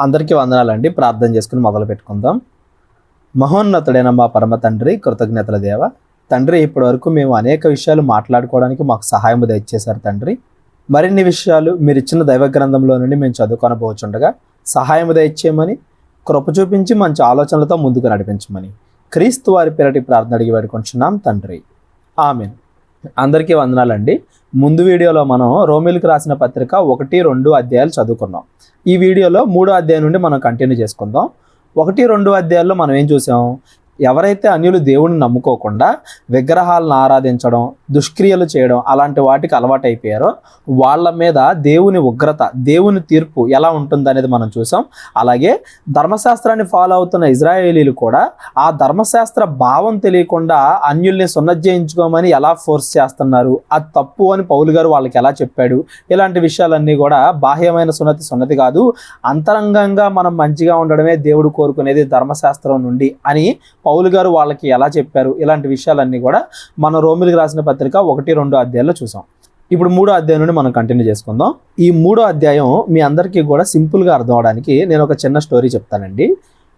అందరికీ వందనాలండి. ప్రార్థన చేసుకుని మొదలు పెట్టుకుందాం. మహోన్నతుడైన మా పరమ తండ్రి, కృతజ్ఞతల దేవ తండ్రి, ఇప్పటి వరకు మేము అనేక విషయాలు మాట్లాడుకోవడానికి మాకు సహాయం దయచేశారు తండ్రి. మరిన్ని విషయాలు మీరు ఇచ్చిన దైవ గ్రంథంలో నుండి మేము చదువుకొనబోచుండగా సహాయం దయచేయమని, కృప చూపించి మంచి ఆలోచనలతో ముందుకు నడిపించమని క్రీస్తు వారి పేరటి ప్రార్థన అడిగి వేడుకుంటున్నాం తండ్రి. ఆమెన్. అందరికీ వందనాలండి. ముందు వీడియోలో మనం రోమిలకు రాసిన పత్రిక 1-2 అధ్యాయాలు చదువుకున్నాం. ఈ వీడియోలో 3వ అధ్యాయం నుండి మనం కంటిన్యూ చేసుకుందాం. 1-2 అధ్యాయాల్లో మనం ఏం చూసాం? ఎవరైతే అన్యులు దేవుడిని నమ్ముకోకుండా విగ్రహాలను ఆరాధించడం, దుష్క్రియలు చేయడం అలాంటి వాటికి అలవాటైపోయారో వాళ్ళ మీద దేవుని ఉగ్రత, దేవుని తీర్పు ఎలా ఉంటుందనేది మనం చూసాం. అలాగే ధర్మశాస్త్రాన్ని ఫాలో అవుతున్న ఇజ్రాయేలీలు కూడా ఆ ధర్మశాస్త్ర భావం తెలియకుండా అన్యుల్ని సున్నజ్జయించుకోమని ఎలా ఫోర్స్ చేస్తున్నారు, అది తప్పు అని పౌలు గారు వాళ్ళకి ఎలా చెప్పాడు, ఇలాంటి విషయాలన్నీ కూడా బాహ్యమైన సున్నతి కాదు, అంతరంగంగా మనం మంచిగా ఉండడమే దేవుడు కోరుకునేది ధర్మశాస్త్రం నుండి అని పౌలు గారు వాళ్ళకి ఎలా చెప్పారు, ఇలాంటి విషయాలన్నీ కూడా మనం రోమిలకు రాసిన పత్రిక 1-2 అధ్యాయాల్లో చూసాం. ఇప్పుడు 3వ అధ్యాయం నుండి మనం కంటిన్యూ చేసుకుందాం. ఈ 3వ అధ్యాయం మీ అందరికీ కూడా సింపుల్గా అర్థం అవడానికి నేను ఒక చిన్న స్టోరీ చెప్తానండి.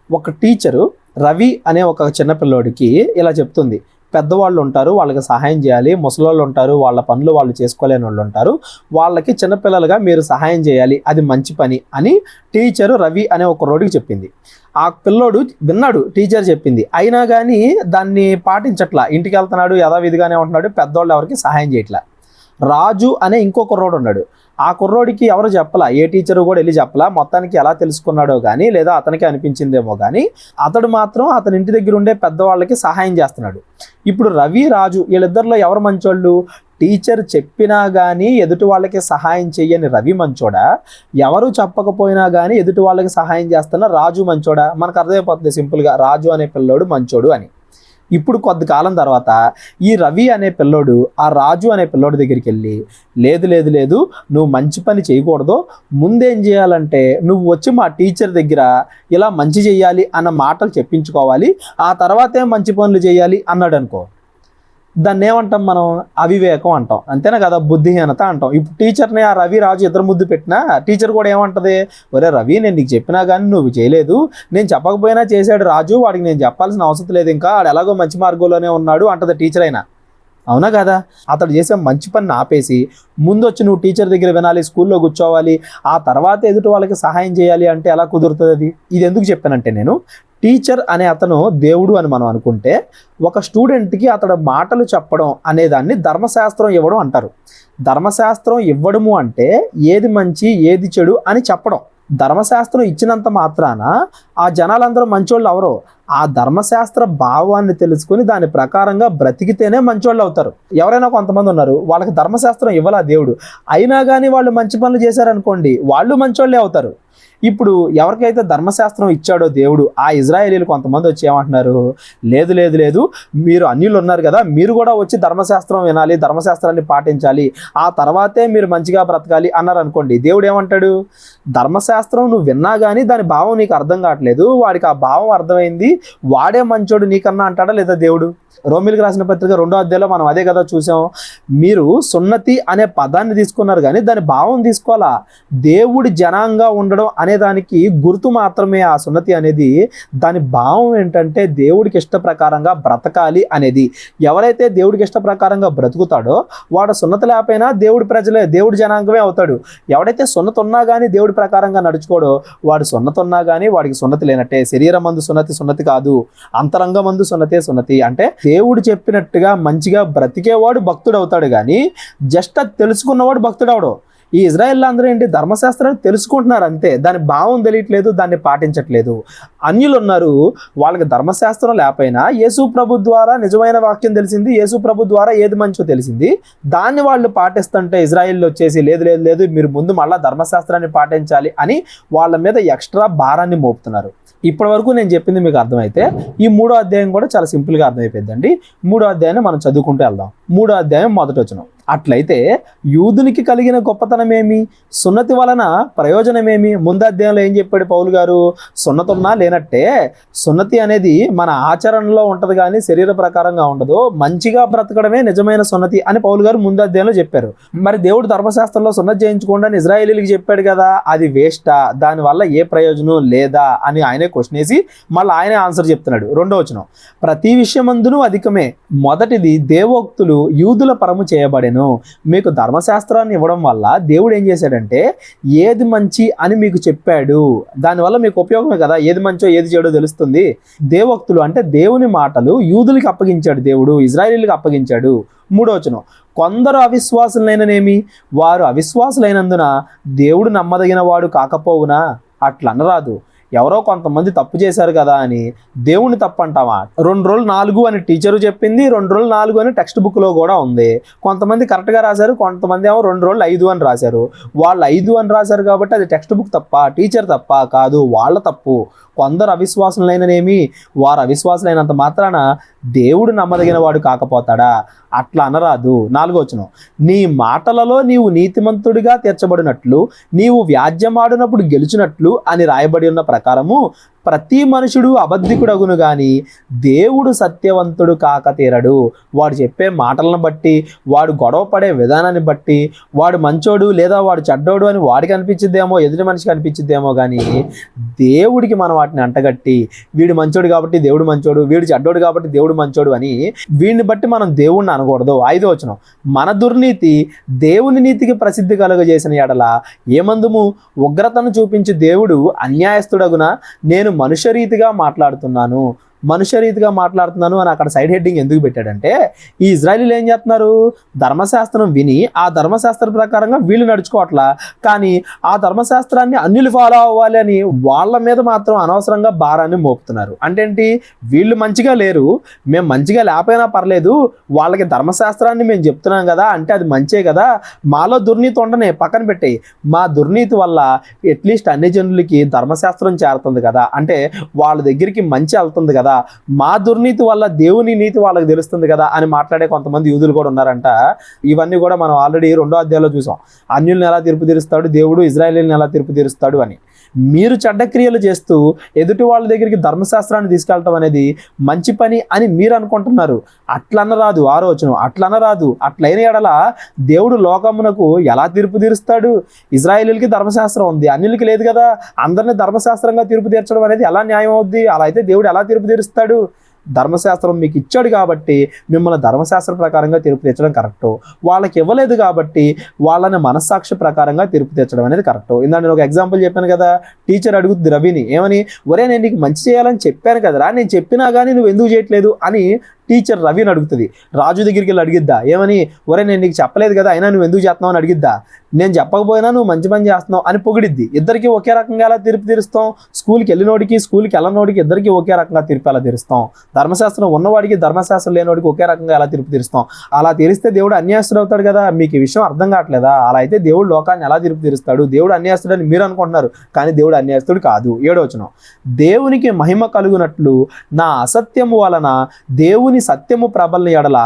ఒక టీచరు రవి అనే ఒక చిన్న పిల్లోడికి ఇలా చెప్తుంది, పెద్దవాళ్ళు ఉంటారు, వాళ్ళకి సహాయం చేయాలి, ముసలోళ్ళు ఉంటారు, వాళ్ళ పనులు వాళ్ళు చేసుకోలేని వాళ్ళు ఉంటారు, వాళ్ళకి చిన్నపిల్లలుగా మీరు సహాయం చేయాలి, అది మంచి పని అని టీచరు రవి అనే ఒక రోడ్డుకి చెప్పింది. ఆ పిల్లోడు విన్నాడు టీచర్ చెప్పింది, అయినా కానీ దాన్ని పాటించట్లా, ఇంటికి వెళ్తున్నాడు, యథావిధిగానే ఉంటున్నాడు, పెద్దవాళ్ళు ఎవరికి సహాయం చేయట్లా. రాజు అనే ఇంకో కుర్రోడు ఉన్నాడు. ఆ కుర్రోడికి ఎవరు చెప్పలా, ఏ టీచరు కూడా వెళ్ళి చెప్పలా. మొత్తానికి ఎలా తెలుసుకున్నాడో కానీ లేదా అతనికి అనిపించిందేమో కానీ అతడు మాత్రం అతని ఇంటి దగ్గర ఉండే పెద్దవాళ్ళకి సహాయం చేస్తున్నాడు. ఇప్పుడు రవి, రాజు వీళ్ళిద్దరిలో ఎవరు మంచోళ్ళు? టీచర్ చెప్పినా కానీ ఎదుటి వాళ్ళకి సహాయం చెయ్యని రవి మంచోడా, ఎవరు చెప్పకపోయినా కానీ ఎదుటి వాళ్ళకి సహాయం చేస్తున్న రాజు మంచోడా? మనకు అర్థమైపోతుంది సింపుల్గా, రాజు అనే పిల్లోడు మంచోడు అని. ఇప్పుడు కొద్ది కాలం తర్వాత ఈ రవి అనే పిల్లోడు ఆ రాజు అనే పిల్లోడి దగ్గరికి వెళ్ళి, లేదు నువ్వు మంచి పని చేయకూడదు, ముందేం చేయాలంటే నువ్వు వచ్చి మా టీచర్ దగ్గర ఇలా మంచి చేయాలి అన్న మాటలు చెప్పించుకోవాలి, ఆ తర్వాతే మంచి పనులు చేయాలి అన్నాడు అనుకో. దాన్ని ఏమంటాం మనం? అవివేకం అంటాం, అంతేనా కదా, బుద్ధిహీనత అంటాం. ఇప్పుడు టీచర్ని ఆ రవి, రాజు ఇద్దరు ముద్దు పెట్టినా టీచర్ కూడా ఏమంటది, ఒరే రవి, నేను నీకు చెప్పినా కానీ నువ్వు చేయలేదు, నేను చెప్పకపోయినా చేశాడు రాజు, వాడికి నేను చెప్పాల్సిన అవసరం లేదు, ఇంకా వాడు ఎలాగో మంచి మార్గంలోనే ఉన్నాడు అంటది టీచర్ అయినా. అవునా కదా? అతడు చేసే మంచి పని ఆపేసి ముందు వచ్చి నువ్వు టీచర్ దగ్గర వినాలి, స్కూల్లో కూర్చోవాలి, ఆ తర్వాత ఎదుటి వాళ్ళకి సహాయం చేయాలి అంటే ఎలా కుదురుతుంది? ఇది ఎందుకు చెప్పానంటే, నేను టీచర్ అనే అతను దేవుడు అని మనం అనుకుంటే ఒక స్టూడెంట్కి అతడు మాటలు చెప్పడం అనేదాన్ని ధర్మశాస్త్రం ఇవ్వడం అంటారు. ధర్మశాస్త్రం ఇవ్వడము అంటే ఏది మంచి ఏది చెడు అని చెప్పడం. ధర్మశాస్త్రం ఇచ్చినంత మాత్రాన ఆ జనాలందరూ మంచోళ్ళు అవరు. ఆ ధర్మశాస్త్ర భావాన్ని తెలుసుకుని దాని ప్రకారంగా బ్రతికితేనే మంచోళ్ళు అవుతారు. ఎవరైనా కొంతమంది ఉన్నారు, వాళ్ళకి ధర్మశాస్త్రం ఇవ్వాలా దేవుడు, అయినా కానీ వాళ్ళు మంచి పనులు చేశారనుకోండి, వాళ్ళు మంచోళ్ళే అవుతారు. ఇప్పుడు ఎవరికైతే ధర్మశాస్త్రం ఇచ్చాడో దేవుడు, ఆ ఇజ్రాయేలీలు కొంతమంది వచ్చి ఏమంటున్నారు, లేదు మీరు అన్యులు ఉన్నారు కదా, మీరు కూడా వచ్చి ధర్మశాస్త్రం వినాలి, ధర్మశాస్త్రాన్ని పాటించాలి, ఆ తర్వాతే మీరు మంచిగా బ్రతకాలి అన్నారు అనుకోండి. దేవుడు ఏమంటాడు, ధర్మశాస్త్రం నువ్వు విన్నా కానీ దాని భావం నీకు అర్థం కావట్లేదు, వాడికి ఆ భావం అర్థమైంది, వాడే మంచోడు నీకన్నా అంటాడా లేదా దేవుడు? రోమిలకు రాసిన పత్రిక 2వ అధ్యాయంలో మనం అదే కదా చూసాం. మీరు సున్నతి అనే పదాన్ని తీసుకున్నారు కానీ దాని భావం తీసుకోవాలా. దేవుడి జనాంగా ఉండడం అనే దానికి గుర్తు మాత్రమే ఆ సున్నతి అనేది. దాని భావం ఏంటంటే దేవుడికి ఇష్ట ప్రకారంగా బ్రతకాలి అనేది. ఎవరైతే దేవుడికి ఇష్ట ప్రకారంగా బ్రతుకుతాడో వాడు సున్నతి లేకపోయినా దేవుడి ప్రజలే, దేవుడి జనాంగమే అవుతాడు. ఎవడైతే సున్నతి ఉన్నా కానీ దేవుడి ప్రకారంగా నడుచుకోడో వాడు సున్నతి ఉన్నా కానీ వాడికి సున్నతి లేనట్టే. శరీరం మందు సున్నతి కాదు, అంతరంగ మందు సున్నతి. అంటే దేవుడు చెప్పినట్టుగా మంచిగా బ్రతికేవాడు భక్తుడు అవుతాడు కానీ జస్ట్ అది తెలుసుకున్నవాడు భక్తుడు అవడు. ఈ ఇజ్రాయేల్ అందరూ ఏంటి, ధర్మశాస్త్రాన్ని తెలుసుకుంటున్నారు అంతే, దాని భావం తెలియట్లేదు, దాన్ని పాటించట్లేదు. అన్యులు ఉన్నారు, వాళ్ళకి ధర్మశాస్త్రం లేకపోయినా యేసు ప్రభు ద్వారా నిజమైన వాక్యం తెలిసింది, యేసు ప్రభు ద్వారా ఏది మంచో తెలిసింది, దాన్ని వాళ్ళు పాటిస్తుంటే ఇజ్రాయేల్ వచ్చేసి లేదు మీరు ముందు మళ్ళీ ధర్మశాస్త్రాన్ని పాటించాలి అని వాళ్ళ మీద ఎక్స్ట్రా భారాన్ని మోపుతున్నారు. ఇప్పటి వరకు నేను చెప్పింది మీకు అర్థమైతే ఈ 3వ అధ్యాయం కూడా చాలా సింపుల్గా అర్థమైపోయిందండి. 3వ అధ్యాయాన్ని మనం చదువుకుంటూ వెళ్దాం. 3వ అధ్యాయం మొదటి వచనం, అట్లయితే యూదునికి కలిగిన గొప్పతనమేమి, సున్నతి వలన ప్రయోజనమేమి? ముందు అధ్యాయంలో ఏం చెప్పాడు పౌలు గారు? సున్నతున్నా లేనట్టే. సున్నతి అనేది మన ఆచరణలో ఉంటుంది కానీ శరీర ప్రకారంగా ఉండదు. మంచిగా బ్రతకడమే నిజమైన సున్నతి అని పౌలు గారు ముందు అధ్యాయంలో చెప్పారు. మరి దేవుడు ధర్మశాస్త్రంలో సున్నతి చేయించుకోండి అని ఇజ్రాయేలీలకు చెప్పాడు కదా, అది వేస్టా? దానివల్ల ఏ ప్రయోజనం లేదా అని ఆయనే క్వశ్చన్ వేసి మళ్ళీ ఆయనే ఆన్సర్ చెప్తున్నాడు. 2వ వచనం, ప్రతి విషయమందును అధికమే, మొదటిది దేవోక్తులు యూదుల పరము చేయబడెను. మీకు ధర్మశాస్త్రాన్ని ఇవ్వడం వల్ల దేవుడు ఏం చేశాడంటే ఏది మంచి అని మీకు చెప్పాడు. దానివల్ల మీకు ఉపయోగమే కదా, ఏది మంచో ఏది చెడో తెలుస్తుంది. దేవోక్తులు అంటే దేవుని మాటలు యూదులకి అప్పగించాడు దేవుడు, ఇజ్రాయేలీలకు అప్పగించాడు. 3వ వచనం, కొందరు అవిశ్వాసులైననేమి, వారు అవిశ్వాసులైనందున దేవుడు నమ్మదగిన వాడు కాకపోవునా? అట్లా అనరాదు. ఎవరో కొంతమంది తప్పు చేశారు కదా అని దేవుని తప్పు అంటావా? 2 రోజులు 4 అని టీచరు చెప్పింది, 2 రోజులు 4 అని టెక్స్ట్ బుక్లో కూడా ఉంది. కొంతమంది కరెక్ట్గా రాశారు, కొంతమంది ఏమో 2 రోజులు 5 అని రాశారు. వాళ్ళు 5 అని రాశారు కాబట్టి అది టెక్స్ట్ బుక్ తప్ప, టీచర్ తప్ప కాదు, వాళ్ళ తప్పు. కొందరు అవిశ్వాసులైననేమి, వారు అవిశ్వాసులైనంత మాత్రాన దేవుడు నమ్మదగిన వాడు కాకపోతాడా? అట్లా అనరాదు. 4వ వచనం, నీ మాటలలో నీవు నీతిమంతుడిగా తీర్చబడినట్లు నీవు వ్యాజ్యమాడినప్పుడు గెలిచినట్లు అని రాయబడి ఉన్న ప్రకారము ప్రతి మనుషుడు అబద్ధికుడగును గాని దేవుడు సత్యవంతుడు కాక తీరడు. వాడు చెప్పే మాటలను బట్టి, వాడు గొడవ పడే విధానాన్ని బట్టి, వాడు మంచోడు లేదా వాడు చెడ్డోడు అని వాడికి అనిపించిద్దేమో, ఎదుటి మనిషికి అనిపించిద్దేమో కానీ దేవుడికి మనం వాటిని అంటగట్టి వీడు మంచోడు కాబట్టి దేవుడు మంచోడు, వీడు చెడ్డోడు కాబట్టి దేవుడు మంచోడు అని వీడిని బట్టి మనం దేవుణ్ణి అనకూడదు. 5వ వచనం, మన దుర్నీతి దేవుని నీతికి ప్రసిద్ధి కలుగజేసిన ఎడల ఏమందుము? ఉగ్రతను చూపించి దేవుడు అన్యాయస్తుడగునా? నేను మనుష్యరీతిగా మాట్లాడుతున్నాను అని అక్కడ సైడ్ హెడ్డింగ్ ఎందుకు పెట్టాడంటే, ఈ ఇజ్రాయేలీలు ఏం చేస్తున్నారు? ధర్మశాస్త్రం విని ఆ ధర్మశాస్త్ర ప్రకారంగా వీళ్ళు నడుచుకోవట్లా, కానీ ఆ ధర్మశాస్త్రాన్ని అన్యులు ఫాలో అవ్వాలి అని వాళ్ళ మీద మాత్రం అనవసరంగా భారాన్ని మోపుతున్నారు. అంటే ఏంటి? వీళ్ళు మంచిగా లేరు, మేము మంచిగా లేకపోయినా పర్లేదు, వాళ్ళకి ధర్మశాస్త్రాన్ని మేము చెప్తున్నాం కదా, అంటే అది మంచే కదా, మాలో దుర్నీతి ఉండనే పక్కన పెట్టేయి, మా దుర్నీతి వల్ల అట్లీస్ట్ అన్ని జనులకి ధర్మశాస్త్రం చేరుతుంది కదా, అంటే వాళ్ళ దగ్గరికి మంచి వెళ్తుంది కదా, మా దుర్నీతి వల్ల దేవుని నీతి వాళ్ళకి తెలుస్తుంది కదా అని మాట్లాడే కొంతమంది యూదులు కూడా ఉన్నారంట. ఇవన్నీ కూడా మనం ఆల్రెడీ 2వ అధ్యాయంలో చూసాం. అన్యుల్ని ఎలా తీర్పు తీరుస్తాడు దేవుడు, ఇజ్రాయేలీని ఎలా తీర్పు తీరుస్తాడు అని. మీరు చెడ్డ క్రియలు చేస్తూ ఎదుటి వాళ్ళ దగ్గరికి ధర్మశాస్త్రాన్ని తీసుకెళ్ళటం అనేది మంచి పని అని మీరు అనుకుంటున్నారు. అట్లనరాదు. 6వ వచనం, అట్లనరాదు. అట్లైన ఎడల దేవుడు లోకమునకు ఎలా తీర్పు తీరుస్తాడు? ఇజ్రాయేలీలకి ధర్మశాస్త్రం ఉంది, అన్యులకి లేదు కదా, అందరినీ ధర్మశాస్త్రంగా తీర్పు తీర్చడం అనేది ఎలా న్యాయం అవుద్ది? అలా అయితే దేవుడు ఎలా తీర్పు తీరుస్తాడు? ధర్మశాస్త్రం మీకు ఇచ్చాడు కాబట్టి మిమ్మల్ని ధర్మశాస్త్ర ప్రకారంగా తీర్పు తీర్చడం కరెక్టు, వాళ్ళకి ఇవ్వలేదు కాబట్టి వాళ్ళని మనస్సాక్షి ప్రకారంగా తీర్పు తీర్చడం అనేది కరెక్టు. ఇందా నేను ఒక ఎగ్జాంపుల్ చెప్పాను కదా, టీచర్ అడుగుతుంది రవిని, ఏమని? ఒరే నేను నీకు మంచి చేయాలని చెప్పాను కదరా, నేను చెప్పినా కానీ నువ్వు ఎందుకు చేయట్లేదు అని టీచర్ రవిని అడుగుతుంది. రాజు దగ్గరికి వెళ్ళి అడిగిద్దా ఏమని? ఒరే నేను నీకు చెప్పలేదు కదా అయినా నువ్వు ఎందుకు చేస్తున్నావు అని అడిగిద్దా? నేను చెప్పకపోయినా నువ్వు మంచి పని చేస్తున్నావు అని పొగిడిద్ది. ఇద్దరికి ఒకే రకంగా ఎలా తీర్పు తీరుస్తాం? స్కూల్కి వెళ్ళినోడికి స్కూల్కి వెళ్ళనోడికి ఇద్దరికి ఒకే రకంగా తీర్పు ఎలా తీరుస్తాం? ధర్మశాస్త్రం ఉన్నవాడికి ధర్మశాస్త్రం లేనివాడికి ఒకే రకంగా ఎలా తీర్పు తీరుస్తాం? అలా తీరిస్తే దేవుడు అన్యాయస్తుడు అవుతాడు కదా. మీకు ఈ విషయం అర్థం కావట్లేదా? అలా అయితే దేవుడు లోకాన్ని ఎలా తీర్పు తీరుస్తాడు? దేవుడు అన్యాయస్తుడు అని మీరు అనుకుంటున్నారు, కానీ దేవుడు అన్యాయస్తుడు కాదు. 7వ వచనం, దేవునికి మహిమ కలుగునట్లు నా అసత్యము వలన దేవుని సత్యము ప్రబలని ఎడల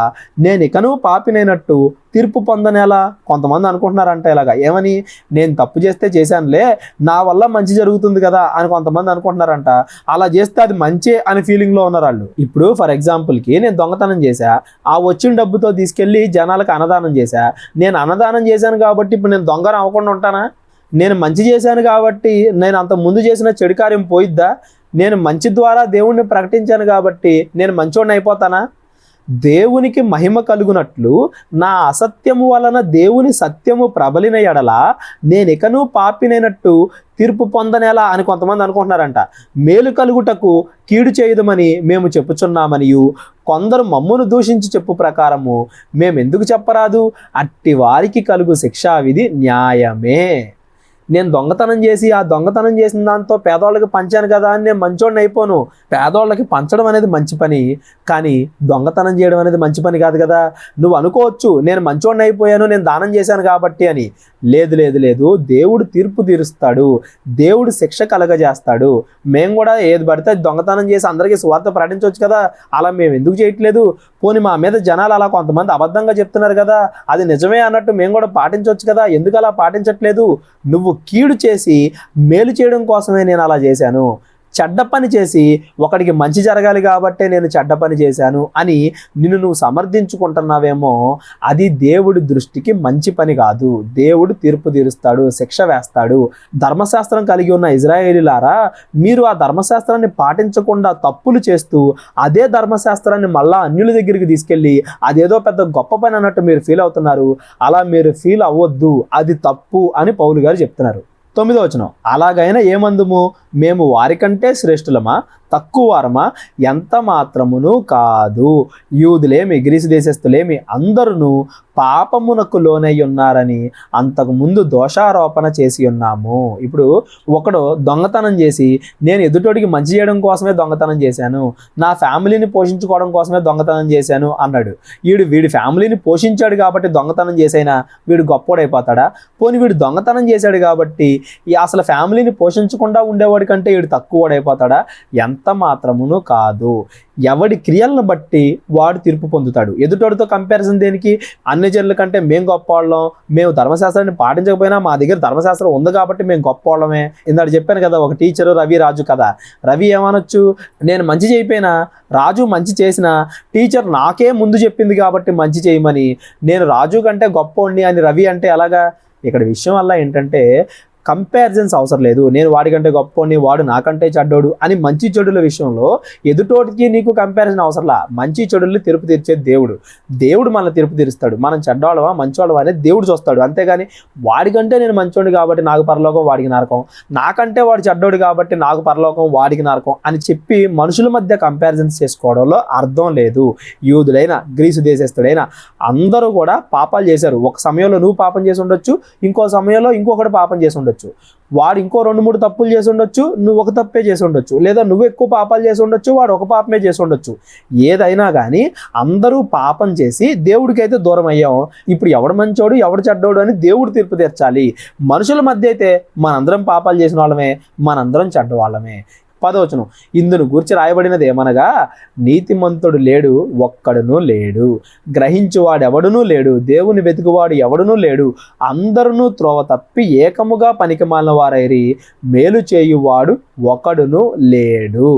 నేను ఇకను పాపినైనట్టు తీర్పు పొందనేలా? కొంతమంది అనుకుంటున్నారంట ఇలాగా, ఏమని? నేను తప్పు చేస్తే చేశానులే, నా వల్ల మంచి జరుగుతుంది కదా అని కొంతమంది అనుకుంటున్నారంట. అలా చేస్తే అది మంచి అని ఫీలింగ్లో ఉన్నారు వాళ్ళు. ఇప్పుడు ఫర్ ఎగ్జాంపుల్కి నేను దొంగతనం చేశా, ఆ వచ్చిన డబ్బుతో తీసుకెళ్ళి జనాలకు అన్నదానం చేశా. నేను అన్నదానం చేశాను కాబట్టి ఇప్పుడు నేను దొంగను అవ్వకుండా ఉంటానా? నేను మంచి చేశాను కాబట్టి నేను అంత ముందు చేసిన చెడు కార్యం పోయిద్దా? నేను మంచి ద్వారా దేవుణ్ణి ప్రకటించాను కాబట్టి నేను మంచోడిని అయిపోతానా? దేవునికి మహిమ కలుగునట్లు నా అసత్యము వలన దేవుని సత్యము ప్రబలిన ఎడల నేను ఇకను పాపినైనట్టు తీర్పు పొందనేలా అని కొంతమంది అనుకుంటున్నారంట. మేలు కలుగుటకు కీడు చేయదమని మేము చెప్పుచున్నామనియు కొందరు మమ్మును దూషించి చెప్పు ప్రకారము మేము ఎందుకు చెప్పరాదు? అట్టి వారికి కలుగు శిక్షా విధి న్యాయమే. నేను దొంగతనం చేసి ఆ దొంగతనం చేసిన దాంతో పేదవాళ్ళకి పంచాను కదా అని నేను మంచోడిని అయిపోను. పేదవాళ్ళకి పంచడం అనేది మంచి పని, కానీ దొంగతనం చేయడం అనేది మంచి పని కాదు కదా. నువ్వు అనుకోవచ్చు నేను మంచోడిని అయిపోయాను, నేను దానం చేశాను కాబట్టి అని. లేదు లేదు లేదు, దేవుడు తీర్పు తీరుస్తాడు, దేవుడు శిక్ష కలగజేస్తాడు. మేము కూడా ఏది పడితే దొంగతనం చేసి అందరికీ సువార్త ప్రకటించవచ్చు కదా, అలా మేము ఎందుకు చేయట్లేదు? పోనీ మా మీద జనాలు అలా కొంతమంది అబద్ధంగా చెప్తున్నారు కదా, అది నిజమే అన్నట్టు మేము కూడా పాటించవచ్చు కదా, ఎందుకు అలా పాటించట్లేదు? నువ్వు కీడు చేసి మేలు చేయడం కోసమే నేను అలా చేశాను, చెడ్డ పని చేసి ఒకడికి మంచి జరగాలి కాబట్టే నేను చెడ్డ పని చేశాను అని నిన్ను నువ్వు సమర్థించుకుంటున్నావేమో. అది దేవుడి దృష్టికి మంచి పని కాదు. దేవుడు తీర్పు తీరుస్తాడు, శిక్ష వేస్తాడు. ధర్మశాస్త్రం కలిగి ఉన్న ఇజ్రాయేలీలారా, మీరు ఆ ధర్మశాస్త్రాన్ని పాటించకుండా తప్పులు చేస్తూ అదే ధర్మశాస్త్రాన్ని మళ్ళా అన్యుల దగ్గరికి తీసుకెళ్ళి అదేదో పెద్ద గొప్ప పని అన్నట్టు మీరు ఫీల్ అవుతున్నారు. అలా మీరు ఫీల్ అవ్వద్దు, అది తప్పు అని పౌలు గారు చెప్తున్నారు. 9వ వచనం, అలాగైనా ఏమందుము, మేము వారికంటే శ్రేష్ఠులమా, తక్కువ వారమా? ఎంత మాత్రమును కాదు. యూదులేమి గ్రీసు దేశస్థులేమి అందరూ పాపమునకు లోనై ఉన్నారని అంతకుముందు దోషారోపణ చేసి ఉన్నాము. ఇప్పుడు ఒకడు దొంగతనం చేసి నేను ఎదుటోడికి మంచి చేయడం కోసమే దొంగతనం చేశాను, నా ఫ్యామిలీని పోషించుకోవడం కోసమే దొంగతనం చేశాను అన్నాడు. వీడి ఫ్యామిలీని పోషించాడు కాబట్టి దొంగతనం చేసైనా వీడు గొప్పోడైపోతాడా? పోనీ వీడు దొంగతనం చేశాడు కాబట్టి అసలు ఫ్యామిలీని పోషించకుండా ఉండేవాడి కంటే వీడు తక్కువడైపోతాడా? ఎంత మాత్రమును కాదు. ఎవడి క్రియలను బట్టి వాడు తీర్పు పొందుతాడు. ఎదుటోడితో కంపారిజన్ దేనికి? అన్ని జనుల కంటే మేము గొప్పవాళ్ళం, మేము ధర్మశాస్త్రాన్ని పాటించకపోయినా మా దగ్గర ధర్మశాస్త్రం ఉంది కాబట్టి మేము గొప్పవాళ్ళమే. ఇందాక చెప్పాను కదా, ఒక టీచరు రవి రాజు కదా. రవి ఏమనొచ్చు, నేను మంచి చేయకపోయినా రాజు మంచి చేసిన, టీచర్ నాకే ముందు చెప్పింది కాబట్టి మంచి చేయమని, నేను రాజు కంటే గొప్పవాడిని అని రవి అంటే ఎలాగా? ఇక్కడ విషయం వల్ల ఏంటంటే కంపారిజన్స్ అవసరం లేదు. నేను వాడికంటే గొప్పని, వాడు నాకంటే చెడ్డోడు అని మంచి చెడుల విషయంలో ఎదుటోటికి నీకు కంపారిజన్ అవసరంలా. మంచి చెడుల్ని తీర్పు తీర్చేది దేవుడు. దేవుడు మనల్ని తీర్పు తీరుస్తాడు. మనం చెడ్డవాళ్ళవా మంచివాళ్ళవా అనేది దేవుడు చూస్తాడు. అంతేగాని వాడికంటే నేను మంచోడు కాబట్టి నాకు పరలోకం, వాడికి నరకం, నాకంటే వాడు చెడ్డోడు కాబట్టి నాకు పరలోకం, వాడికి నరకం అని చెప్పి మనుషుల మధ్య కంపారిజన్స్ చేసుకోవడంలో అర్థం లేదు. యూదుడైనా గ్రీసు దేశస్థుడైనా అందరూ కూడా పాపాలు చేశారు. ఒక సమయంలో నువ్వు పాపం చేసి ఉండొచ్చు, ఇంకో సమయంలో ఇంకొకటి పాపం చేసి ఉండొచ్చు. వాడు ఇంకో 2-3 తప్పులు చేసి ఉండొచ్చు, నువ్వు ఒక తప్పే చేసి ఉండొచ్చు. లేదా నువ్వు ఎక్కువ పాపాలు చేసి ఉండొచ్చు, వాడు ఒక పాపమే చేసి ఉండొచ్చు. ఏదైనా కానీ అందరూ పాపం చేసి దేవుడికైతే దూరం అయ్యాం. ఇప్పుడు ఎవడు మంచోడు ఎవడు చెడ్డోడు అని దేవుడు తీర్పు తీర్చాలి. మనుషుల మధ్య అయితే మనందరం పాపాలు చేసిన వాళ్ళమే, మనందరం చెడ్డ వాళ్ళమే. 10వ వచనం, ఇందును గూర్చి రాయబడినది ఏమనగా, నీతిమంతుడు లేడు, ఒక్కడునూ లేడు, గ్రహించువాడెవడునూ లేడు, దేవుని వెతుకువాడు ఎవడునూ లేడు, అందరునూ త్రోవ తప్పి ఏకముగా పనికిమాలిన వారైరి, మేలు చేయువాడు ఒకడును లేడు.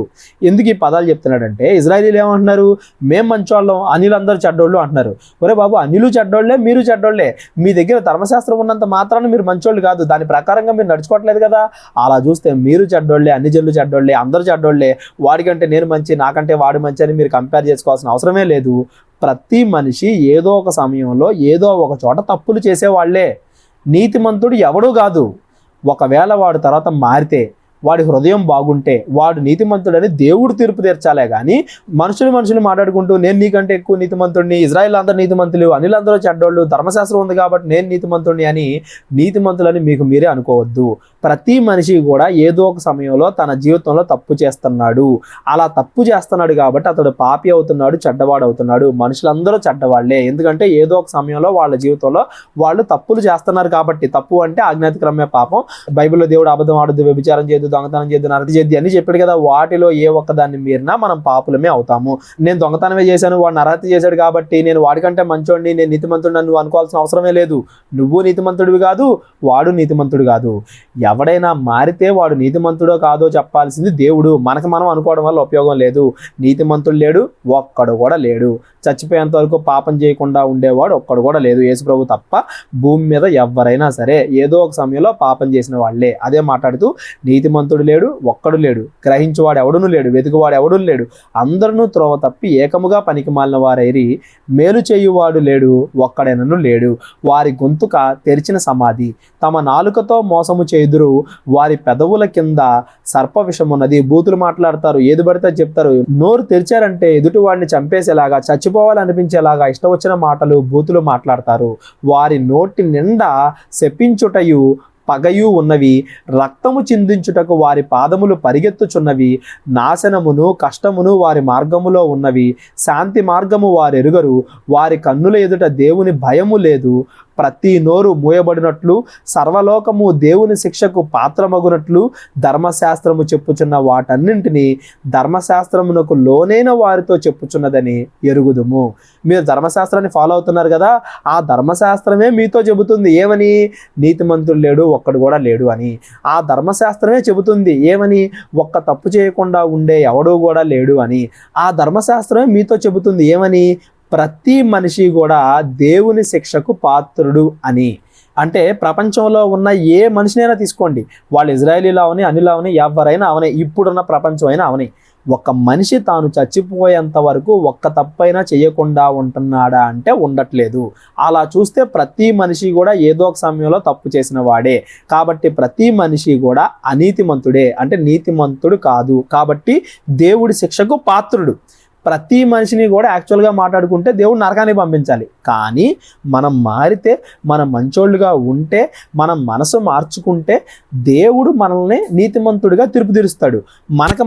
ఎందుకు ఈ పదాలు చెప్తున్నాడంటే, ఇజ్రాయేలీలు ఏమంటున్నారు, మేం మంచోళ్ళం, అన్యులందరూ చెడ్డోళ్ళు అంటున్నారు. ఒరే బాబు, అన్యులు చెడ్డోళ్లే, మీరు చెడ్డోళ్లే. మీ దగ్గర ధర్మశాస్త్రం ఉన్నంత మాత్రాన మీరు మంచోళ్ళు కాదు, దాని ప్రకారంగా మీరు నడుచుకోవట్లేదు కదా. అలా చూస్తే మీరు చెడ్డోళ్లే, అన్ని జనులు చెడ్డోళ్లే, అందరూ చెడ్డోళ్లే. వాడికంటే నేను మంచి, నాకంటే వాడు మంచి అని మీరు కంపేర్ చేసుకోవాల్సిన అవసరమే లేదు. ప్రతి మనిషి ఏదో ఒక సమయంలో ఏదో ఒక చోట తప్పులు చేసేవాళ్లే. నీతిమంతుడు ఎవడూ కాదు. ఒకవేళ వాడు తర్వాత మారితే, వాడి హృదయం బాగుంటే వాడు నీతిమంతుడని దేవుడు తీర్పు తీర్చాలే కానీ మనుషులు మాట్లాడుకుంటూ నేను నీకంటే ఎక్కువ నీతిమంతుడిని, ఇజ్రాయిల్ అందరూ నీతిమంతులు, అనిలందరూ చెడ్డోళ్ళు, ధర్మశాస్త్రం ఉంది కాబట్టి నేను నీతిమంతుడిని అని నీతిమంతులని మీకు మీరే అనుకోవద్దు. ప్రతి మనిషి కూడా ఏదో ఒక సమయంలో తన జీవితంలో తప్పు చేస్తున్నాడు. అలా తప్పు చేస్తున్నాడు కాబట్టి అతడు పాపి అవుతున్నాడు, చెడ్డవాడు అవుతున్నాడు. మనుషులందరూ చెడ్డవాళ్లే, ఎందుకంటే ఏదో ఒక సమయంలో వాళ్ళ జీవితంలో వాళ్ళు తప్పులు చేస్తున్నారు కాబట్టి. తప్పు అంటే ఆజ్ఞాతిక్రమే పాపం. బైబిల్లో దేవుడు అబద్ధం ఆడొద్దు, వ్యభిచారం చేయొద్దు, దొంగతనం చేయొద్దు, నరతి చేయొద్దు అని చెప్పాడు కదా. వాటిలో ఏ ఒక్కదాన్ని మీరినా మనం పాపులమే అవుతాము. నేను దొంగతనమే చేశాను, వాడు నరతి చేశాడు కాబట్టి నేను వాడికంటే మంచోడిని, నేను నీతిమంతుడిని నువ్వు అనుకోవాల్సిన అవసరమే లేదు. నువ్వు నీతిమంతుడివి కాదు, వాడు నీతిమంతుడు కాదు. ఎవడైనా మారితే వాడు నీతిమంతుడో కాదో చెప్పాల్సింది దేవుడు. మనకు మనం అనుకోవడం వల్ల ఉపయోగం లేదు. నీతిమంతుడు లేడు, ఒక్కడు కూడా లేడు. చచ్చిపోయేంత వరకు పాపం చేయకుండా ఉండేవాడు ఒక్కడు కూడా లేదు, యేసుప్రభు తప్ప. భూమి మీద ఎవరైనా సరే ఏదో ఒక సమయంలో పాపం చేసిన వాళ్ళే. అదే మాట్లాడుతూ నీతిమంతుడు లేడు, ఒక్కడు లేడు, గ్రహించువాడు ఎవడును లేడు, వెతుకువాడు ఎవడు లేడు, అందరూ త్రోవ తప్పి ఏకముగా పనికి మాలిన వారైరి, మేలు చేయువాడు లేడు, ఒక్కడైనను లేడు. వారి గొంతుక తెరిచిన సమాధి, తమ నాలుకతో మోసము చేయుదురు, వారి పెదవుల కింద సర్ప విషమున్నది. బూతులు మాట్లాడతారు, ఏది పడితే చెప్తారు. నోరు తెరిచారంటే ఎదుటి వాడిని చంపేసేలాగా, చచ్చిపోవాలనిపించేలాగా ఇష్టం వచ్చిన మాటలు, బూతులు మాట్లాడతారు. వారి నోటి నిండా శపించుటయు పగయు ఉన్నవి, రక్తము చిందించుటకు వారి పాదములు పరిగెత్తుచున్నవి, నాశనమును కష్టమును వారి మార్గములో ఉన్నవి, శాంతి మార్గము వారెరుగరు, వారి కన్నుల ఎదుట దేవుని భయము లేదు, ప్రతి నోరు మూయబడినట్లు సర్వలోకము దేవుని శిక్షకు పాత్రమగునట్లు ధర్మశాస్త్రము చెప్పుచున్న వాటన్నింటినీ ధర్మశాస్త్రమునకు లోనైన వారితో చెప్పుచున్నదని ఎరుగుదుము. మీరు ధర్మశాస్త్రాన్ని ఫాలో అవుతున్నారు కదా, ఆ ధర్మశాస్త్రమే మీతో చెబుతుంది ఏమని? నీతిమంతుడు లేడు, ఒక్కడు కూడా లేడు అని. ఆ ధర్మశాస్త్రమే చెబుతుంది ఏమని? ఒక్క తప్పు చేయకుండా ఉండే ఎవడూ కూడా లేడు అని. ఆ ధర్మశాస్త్రమే మీతో చెబుతుంది ఏమని? ప్రతి మనిషి కూడా దేవుని శిక్షకు పాత్రుడు అని. అంటే ప్రపంచంలో ఉన్న ఏ మనిషినైనా తీసుకోండి, వాళ్ళు ఇజ్రాయేలీలు అవని, అనిల్ అవని, ఎవరైనా అవని, ఇప్పుడున్న ప్రపంచం అయినా అవని, ఒక మనిషి తాను చచ్చిపోయేంత వరకు ఒక్క తప్పైనా చేయకుండా ఉంటున్నాడా అంటే ఉండట్లేదు. అలా చూస్తే ప్రతి మనిషి కూడా ఏదో ఒక సమయంలో తప్పు చేసిన వాడే. కాబట్టి ప్రతి మనిషి కూడా అనీతిమంతుడే, అంటే నీతిమంతుడు కాదు. కాబట్టి దేవుడి శిక్షకు పాత్రుడు. ప్రతి మనిషిని కూడా యాక్చువల్గా మాట్లాడుకుంటే దేవుడు నరకానికి పంపించాలి. కానీ మనం మారితే, మనం మంచోళ్ళుగా ఉంటే, మనం మనసు మార్చుకుంటే దేవుడు మనల్ని నీతిమంతుడిగా తీర్పు తీరుస్తాడు.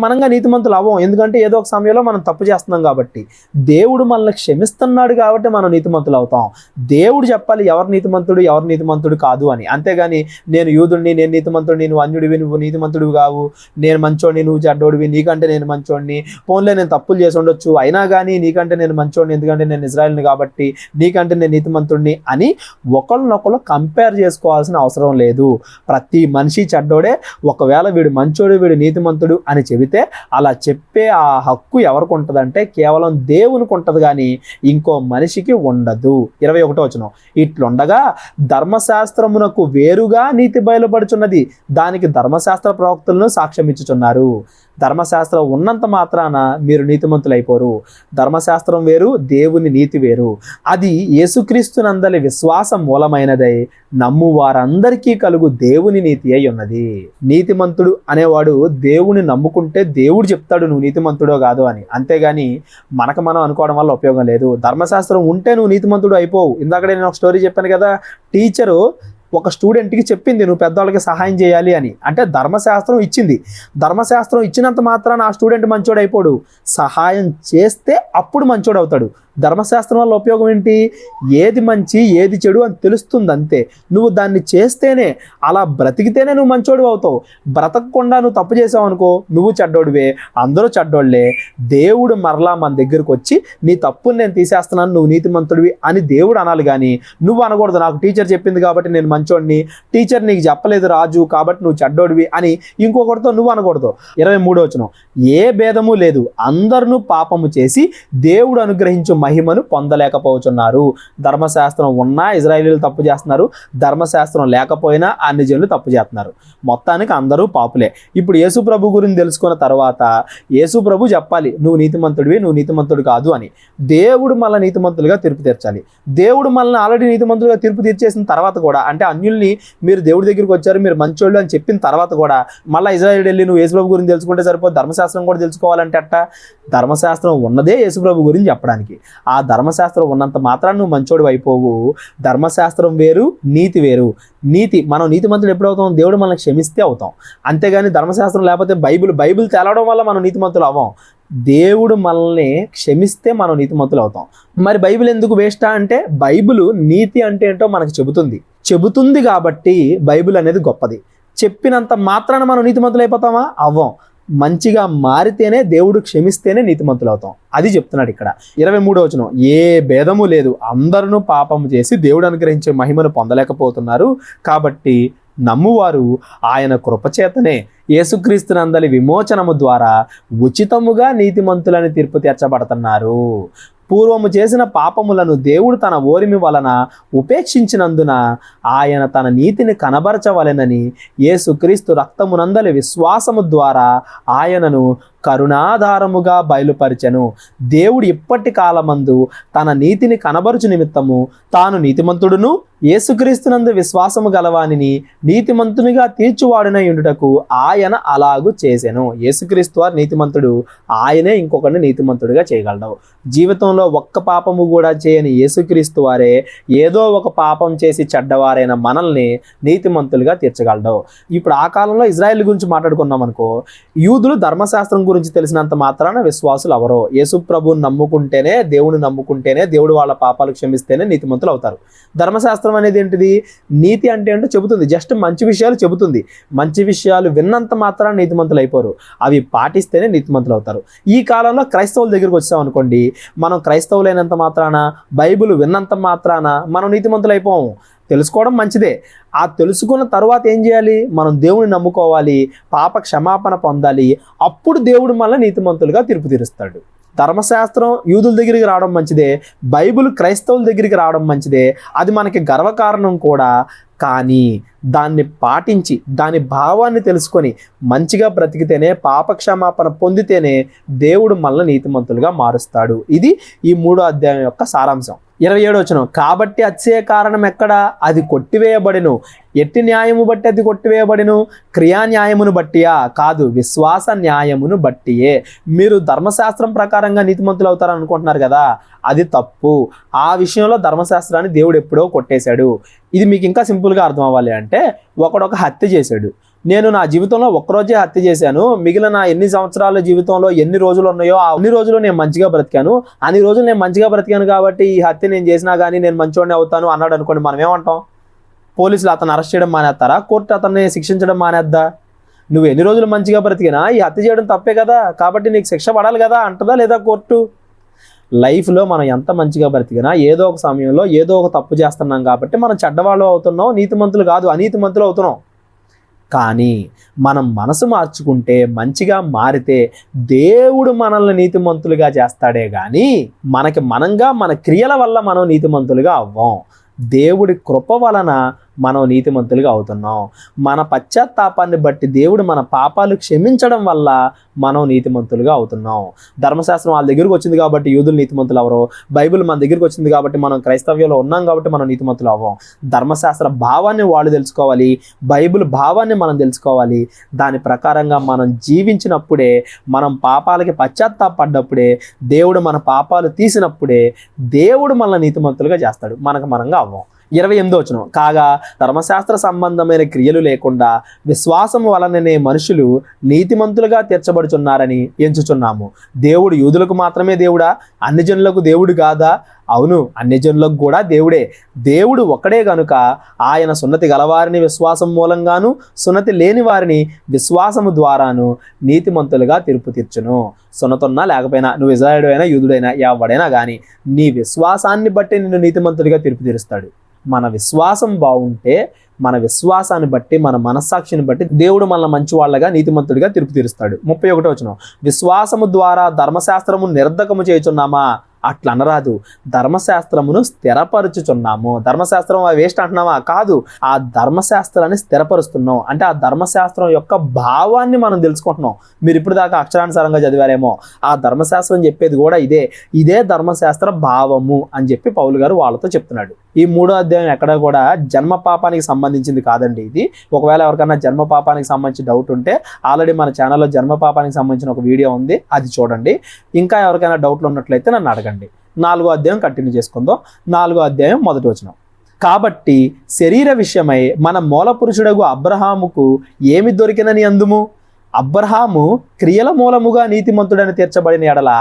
మనంగా నీతిమంతులు అవ్వం, ఎందుకంటే ఏదో ఒక సమయంలో మనం తప్పు చేస్తున్నాం కాబట్టి. దేవుడు మనల్ని క్షమిస్తున్నాడు కాబట్టి మనం నీతిమంతులు అవుతాం. దేవుడు చెప్పాలి ఎవరు నీతిమంతుడు కాదు అని. అంతేగాని నేను యూదుడిని, నేను నీతిమంతుడిని, నువ్వు అన్యుడివి, నువ్వు నీతిమంతుడివి కావు, నేను మంచోడిని, నువ్వు చెడ్డోడివి, నీకంటే నేను మంచోడిని, పోన్లే నేను తప్పులు చేసి ఉండొచ్చు అయినా కానీ నీకంటే నేను మంచోడిని, ఎందుకంటే నేను ఇజ్రాయేల్ని కాబట్టి, నీకంటే నేను నీతిమంతుడిని అని ఒకళ్ళనొకళ్ళు కంపేర్ చేసుకోవాల్సిన అవసరం లేదు. ప్రతి మనిషి చెడ్డోడే. ఒకవేళ వీడు మంచోడు, వీడు నీతిమంతుడు అని చెబితే అలా చెప్పే ఆ హక్కు ఎవరికి ఉంటుందంటే కేవలం దేవునికి ఉంటుంది, కానీ ఇంకో మనిషికి ఉండదు. 21వ వచనం, ఇట్లుండగా ధర్మశాస్త్రమునకు వేరుగా నీతి బయలుపడుచున్నది, దానికి ధర్మశాస్త్ర ప్రవక్తలను సాక్ష్యం ఇచ్చుచున్నారు. ధర్మశాస్త్రం ఉన్నంత మాత్రాన మీరు నీతిమంతులు అయిపోరు. ధర్మశాస్త్రం వేరు, దేవుని నీతి వేరు. అది యేసుక్రీస్తునందలి విశ్వాసం మూలమైనదై నమ్ము వారందరికీ కలుగు దేవుని నీతి అయి ఉన్నది. నీతిమంతుడు అనేవాడు దేవుని నమ్ముకుంటే దేవుడు చెప్తాడు నువ్వు నీతిమంతుడో కాదు అని. అంతేగాని మనం అనుకోవడం వల్ల ఉపయోగం లేదు. ధర్మశాస్త్రం ఉంటే నువ్వు నీతిమంతుడు అయిపోవు. ఇందాకడే నేను ఒక స్టోరీ చెప్పాను కదా, టీచరు ఒక స్టూడెంట్కి చెప్పింది నువ్వు పెద్దవాళ్ళకి సహాయం చేయాలి అని. అంటే ధర్మశాస్త్రం ఇచ్చింది. ధర్మశాస్త్రం ఇచ్చినంత మాత్రాన ఆ స్టూడెంట్ మంచోడు అయిపోడు. సహాయం చేస్తే అప్పుడు మంచోడు అవుతాడు. ధర్మశాస్త్రం వల్ల ఉపయోగం ఏంటి? ఏది మంచి ఏది చెడు అని తెలుస్తుంది అంతే. నువ్వు దాన్ని చేస్తేనే, అలా బ్రతికితేనే నువ్వు మంచోడు అవుతావు. బ్రతకకుండా నువ్వు తప్పు చేసావు అనుకో, నువ్వు చెడ్డోడివే, అందరూ చెడ్డోళ్లే. దేవుడు మరలా మన దగ్గరకు వచ్చి నీ తప్పుని నేను తీసేస్తున్నాను, నువ్వు నీతిమంతుడివి అని దేవుడు అనాలి. కానీ నువ్వు అనకూడదు నాకు టీచర్ చెప్పింది కాబట్టి నేను మంచోడిని, టీచర్ నీకు చెప్పలేదు రాజు కాబట్టి నువ్వు చెడ్డోడివి అని ఇంకొకరితో నువ్వు అనకూడదు. 23వ వచనం, ఏ భేదము లేదు, అందరూ పాపము చేసి దేవుడు అనుగ్రహించు మహిమను పొందలేకపోతున్నారు. ధర్మశాస్త్రం ఉన్నా ఇజ్రాయేలీలు తప్పు చేస్తున్నారు, ధర్మశాస్త్రం లేకపోయినా అన్ని జనులు తప్పు చేస్తున్నారు. మొత్తానికి అందరూ పాపులే. ఇప్పుడు యేసు ప్రభు గురించి తెలుసుకున్న తర్వాత యేసు ప్రభు చెప్పాలి నువ్వు నీతిమంతుడివి, నువ్వు నీతిమంతుడు కాదు అని. దేవుడు మళ్ళీ నీతిమంతులుగా తీర్పు తీర్చాలి. దేవుడు మనల్ని ఆల్రెడీ నీతిమంతులుగా తీర్పు తీర్చేసిన తర్వాత కూడా, అంటే అన్యుల్ని మీరు దేవుడి దగ్గరికి వచ్చారు, మీరు మంచోళ్ళు అని చెప్పిన తర్వాత కూడా మళ్ళీ ఇజ్రాయేల్ వెళ్ళి నువ్వు యేసు ప్రభు గురించి తెలుసుకుంటే సరిపోదు, ధర్మశాస్త్రం కూడా తెలుసుకోవాలంటే అట్ట. ధర్మశాస్త్రం ఉన్నదే యేసు ప్రభు గురించి చెప్పడానికి. ఆ ధర్మశాస్త్రం ఉన్నంత మాత్రాన్ని నువ్వు మంచోడు అయిపోవు. ధర్మశాస్త్రం వేరు, నీతి వేరు. మనం నీతిమంతులు ఎప్పుడు అవుతాం? దేవుడు మనల్ని క్షమిస్తే అవుతాం. అంతేగాని ధర్మశాస్త్రం లేకపోతే బైబిల్ తేలడం వల్ల మనం నీతిమంతులు అవ్వం. దేవుడు మనల్ని క్షమిస్తే మనం నీతిమంతులు అవుతాం. మరి బైబిల్ ఎందుకు వేస్టా అంటే, బైబిల్ నీతి అంటే ఏంటో మనకు చెబుతుంది కాబట్టి బైబిల్ అనేది గొప్పది. చెప్పినంత మాత్రాన మనం నీతిమంతులు అయిపోతామా? అవ్వం. మంచిగా మారితేనే, దేవుడు క్షమిస్తేనే నీతిమంతులు అవుతాం. అది చెప్తున్నాడు ఇక్కడ. 23వ వచనం, ఏ భేదము లేదు, అందరూ పాపము చేసి దేవుడు అనుగ్రహించే మహిమను పొందలేకపోతున్నారు. కాబట్టి నమ్మువారు ఆయన కృపచేతనే యేసుక్రీస్తునందలి విమోచనము ద్వారా ఉచితముగా నీతిమంతులని తీర్పు తీర్చబడుతున్నారు. పూర్వము చేసిన పాపములను దేవుడు తన ఓరిమి వలన ఉపేక్షించినందున ఆయన తన నీతిని కనబరచవలెనని యేసుక్రీస్తు రక్తమునందలి విశ్వాసము ద్వారా ఆయనను కరుణాధారముగా బయలుపరిచెను. దేవుడు ఇప్పటి కాలమందు తన నీతిని కనబరుచు నిమిత్తము తాను నీతిమంతుడును యేసుక్రీస్తునందు విశ్వాసము గలవానిని నీతిమంతునిగా తీర్చువాడునై ఉండుటకు ఆయన అలాగు చేసెను. యేసుక్రీస్తు వారు నీతిమంతుడు, ఆయనే ఇంకొకరిని నీతిమంతుడిగా చేయగలడు. జీవితంలో ఒక్క పాపము కూడా చేయని యేసుక్రీస్తు వారే ఏదో ఒక పాపం చేసి చెడ్డవారైన మనల్ని నీతిమంతులుగా తీర్చగలడు. ఇప్పుడు ఆ కాలంలో ఇజ్రాయెల్ గురించి మాట్లాడుకున్నాం అనుకో, యూదులు ధర్మశాస్త్రం గురించి తెలిసినంత మాత్రాన విశ్వాసులు అవరో. యేసు ప్రభువుని నమ్ముకుంటేనే, దేవుని నమ్ముకుంటేనే, దేవుడు వాళ్ళ పాపాలు క్షమిస్తేనే నీతిమంతులు అవుతారు. ధర్మశాస్త్రం అనేది ఏంటిది? నీతి అంటే ఏంటో చెబుతుంది, జస్ట్ మంచి విషయాలు చెబుతుంది. మంచి విషయాలు విన్నంత మాత్రాన నీతిమంతులు అయిపోరు, అవి పాటిస్తేనే నీతిమంతులు అవుతారు. ఈ కాలంలో క్రైస్తవుల దగ్గరికి వచ్చాం అనుకోండి, మనం క్రైస్తవులైనంత మాత్రాన, బైబిల్ విన్నంత మాత్రాన మనం నీతిమంతులు అయిపోము. తెలుసుకోవడం మంచిదే. ఆ తెలుసుకున్న తర్వాత ఏం చేయాలి? మనం దేవుని నమ్ముకోవాలి, పాప క్షమాపణ పొందాలి. అప్పుడు దేవుడు మళ్ళీ నీతిమంతులుగా తీర్పు తీరుస్తాడు. ధర్మశాస్త్రం యూదుల దగ్గరికి రావడం మంచిదే, బైబిల్ క్రైస్తవుల దగ్గరికి రావడం మంచిదే, అది మనకి గర్వకారణం కూడా. కానీ దాన్ని పాటించి దాని భావాన్ని తెలుసుకొని మంచిగా బ్రతికితేనే, పాపక్షమాపణ పొందితేనే దేవుడు మళ్ళీ నీతిమంతులుగా మారుస్తాడు. ఇది ఈ 3వ అధ్యాయం యొక్క సారాంశం. 27వ వచనం, కాబట్టి అచ్చే కారణం ఎక్కడ? అది కొట్టివేయబడెను. ఎట్టి న్యాయము బట్టి అది కొట్టివేయబడెను? క్రియా న్యాయమును బట్టియా? కాదు, విశ్వాస న్యాయమును బట్టియే. మీరు ధర్మశాస్త్రం ప్రకారంగా నీతిమంతులు అవుతారని అనుకుంటున్నారు కదా, అది తప్పు. ఆ విషయంలో ధర్మశాస్త్రాన్ని దేవుడు ఎప్పుడో కొట్టేశాడు. ఇది మీకు ఇంకా సింపుల్గా అర్థం అవ్వాలి అంటే, ఒకడొక హత్య చేశాడు. నేను నా జీవితంలో ఒక్కరోజే హత్య చేశాను, మిగిలిన ఎన్ని సంవత్సరాల జీవితంలో ఎన్ని రోజులు ఉన్నాయో అన్ని రోజులు నేను మంచిగా బ్రతికాను, అన్ని రోజులు నేను మంచిగా బ్రతికాను కాబట్టి ఈ హత్య నేను చేసినా కానీ నేను మంచివాడిని అవుతాను అన్నాడు అనుకోండి, మనం ఏమంటాం? పోలీసులు అతను అరెస్ట్ చేయడం మానేస్తారా? కోర్టు అతన్ని శిక్షించడం మానేద్దా? నువ్వు ఎన్ని రోజులు మంచిగా బ్రతికినా ఈ హత్య చేయడం తప్పే కదా, కాబట్టి నీకు శిక్ష పడాలి కదా అంటదా లేదా కోర్టు? లైఫ్లో మనం ఎంత మంచిగా బ్రతికినా ఏదో ఒక సమయంలో ఏదో ఒక తప్పు చేస్తున్నాం కాబట్టి మనం చెడ్డవాళ్ళు అవుతున్నాం, నీతిమంతులు కాదు అనీతిమంతులు అవుతున్నాం. కానీ మనం మనసు మార్చుకుంటే, మంచిగా మారితే దేవుడు మనల్ని నీతిమంతులుగా చేస్తాడే కానీ మనంగా మన క్రియల వల్ల మనం నీతిమంతులుగా అవ్వం. దేవుడి కృప వలన మనం నీతిమంతులుగా అవుతున్నాం. మన పశ్చాత్తాపాన్ని బట్టి దేవుడు మన పాపాలు క్షమించడం వల్ల మనం నీతిమంతులుగా అవుతున్నాం. ధర్మశాస్త్రం వాళ్ళ దగ్గరికి వచ్చింది కాబట్టి యూదులు నీతిమంతులు అవరు, బైబిల్ మన దగ్గరికి వచ్చింది కాబట్టి మనం క్రైస్తవ్యంలో ఉన్నాం కాబట్టి మనం నీతిమంతులు అవ్వం. ధర్మశాస్త్ర భావాన్ని వాళ్ళు తెలుసుకోవాలి, బైబిల్ భావాన్ని మనం తెలుసుకోవాలి. దాని ప్రకారంగా మనం జీవించినప్పుడే, మనం పాపాలకి పశ్చాత్తాపడ్డప్పుడే, దేవుడు మన పాపాలు తీసినప్పుడే దేవుడు మనల్ని నీతిమంతులుగా చేస్తాడు, మనంగా అవ్వం. 28వ వచనం, కాగా ధర్మశాస్త్ర సంబంధమైన క్రియలు లేకుండా విశ్వాసము వలననే మనుషులు నీతిమంతులుగా తీర్చబడుచున్నారని ఎంచుచున్నాము. దేవుడు యూదులకు మాత్రమే దేవుడా? అన్ని జనులకు దేవుడు కాదా? అవును, అన్ని జనులకు కూడా దేవుడే. దేవుడు ఒకడే గనుక ఆయన సున్నతి గలవారిని విశ్వాసం మూలంగాను, సున్నతి లేని వారిని విశ్వాసము ద్వారాను నీతిమంతులుగా తీర్పు తీర్చును. సున్నతున్నా లేకపోయినా, నువ్వు ఇజ్రాయేలుడైనా యూదుడైనా ఎవడైనా కానీ నీ విశ్వాసాన్ని బట్టి నిన్ను నీతిమంతుడిగా తీర్పు తీరుస్తాడు. మన విశ్వాసం బాగుంటే, మన విశ్వాసాన్ని బట్టి, మన మనస్సాక్షిని బట్టి దేవుడు మనల్ని మంచి వాళ్ళగా, నీతిమంతుడిగా తీర్పు తీరుస్తాడు. 31వ వచనం, విశ్వాసము ద్వారా ధర్మశాస్త్రము నిర్ధకము చేయుచున్నామా? అట్లా అనరాదు, ధర్మశాస్త్రమును స్థిరపరచుచున్నాము. ధర్మశాస్త్రం వేస్ట్ అంటున్నావా? కాదు, ఆ ధర్మశాస్త్రాన్ని స్థిరపరుస్తున్నాం. అంటే ఆ ధర్మశాస్త్రం యొక్క భావాన్ని మనం తెలుసుకుంటున్నాం. మీరు ఇప్పుడు దాకా అక్షరానుసారంగా చదివారేమో, ఆ ధర్మశాస్త్రం చెప్పేది కూడా ఇదే ధర్మశాస్త్ర భావము అని చెప్పి పౌలు గారు వాళ్ళతో చెప్తున్నాడు. ఈ 3వ అధ్యాయం ఎక్కడ కూడా జన్మ పాపానికి సంబంధించింది కాదండి ఇది. ఒకవేళ ఎవరికైనా జన్మ పాపానికి సంబంధించి డౌట్ ఉంటే ఆల్రెడీ మన ఛానల్లో జన్మ పాపానికి సంబంధించిన ఒక వీడియో ఉంది, అది చూడండి. ఇంకా ఎవరికైనా డౌట్లు ఉన్నట్లయితే నన్ను అడగండి. 4వ అధ్యాయం కంటిన్యూ చేసుకుందాం. 4వ అధ్యాయం 1వ వచనం, కాబట్టి శరీర విషయమై మన మూల పురుషుడగు అబ్రహాముకు ఏమి దొరికినని అందుము? అబ్రహాము క్రియల మూలముగా నీతిమంతుడని తీర్చబడిన ఎడల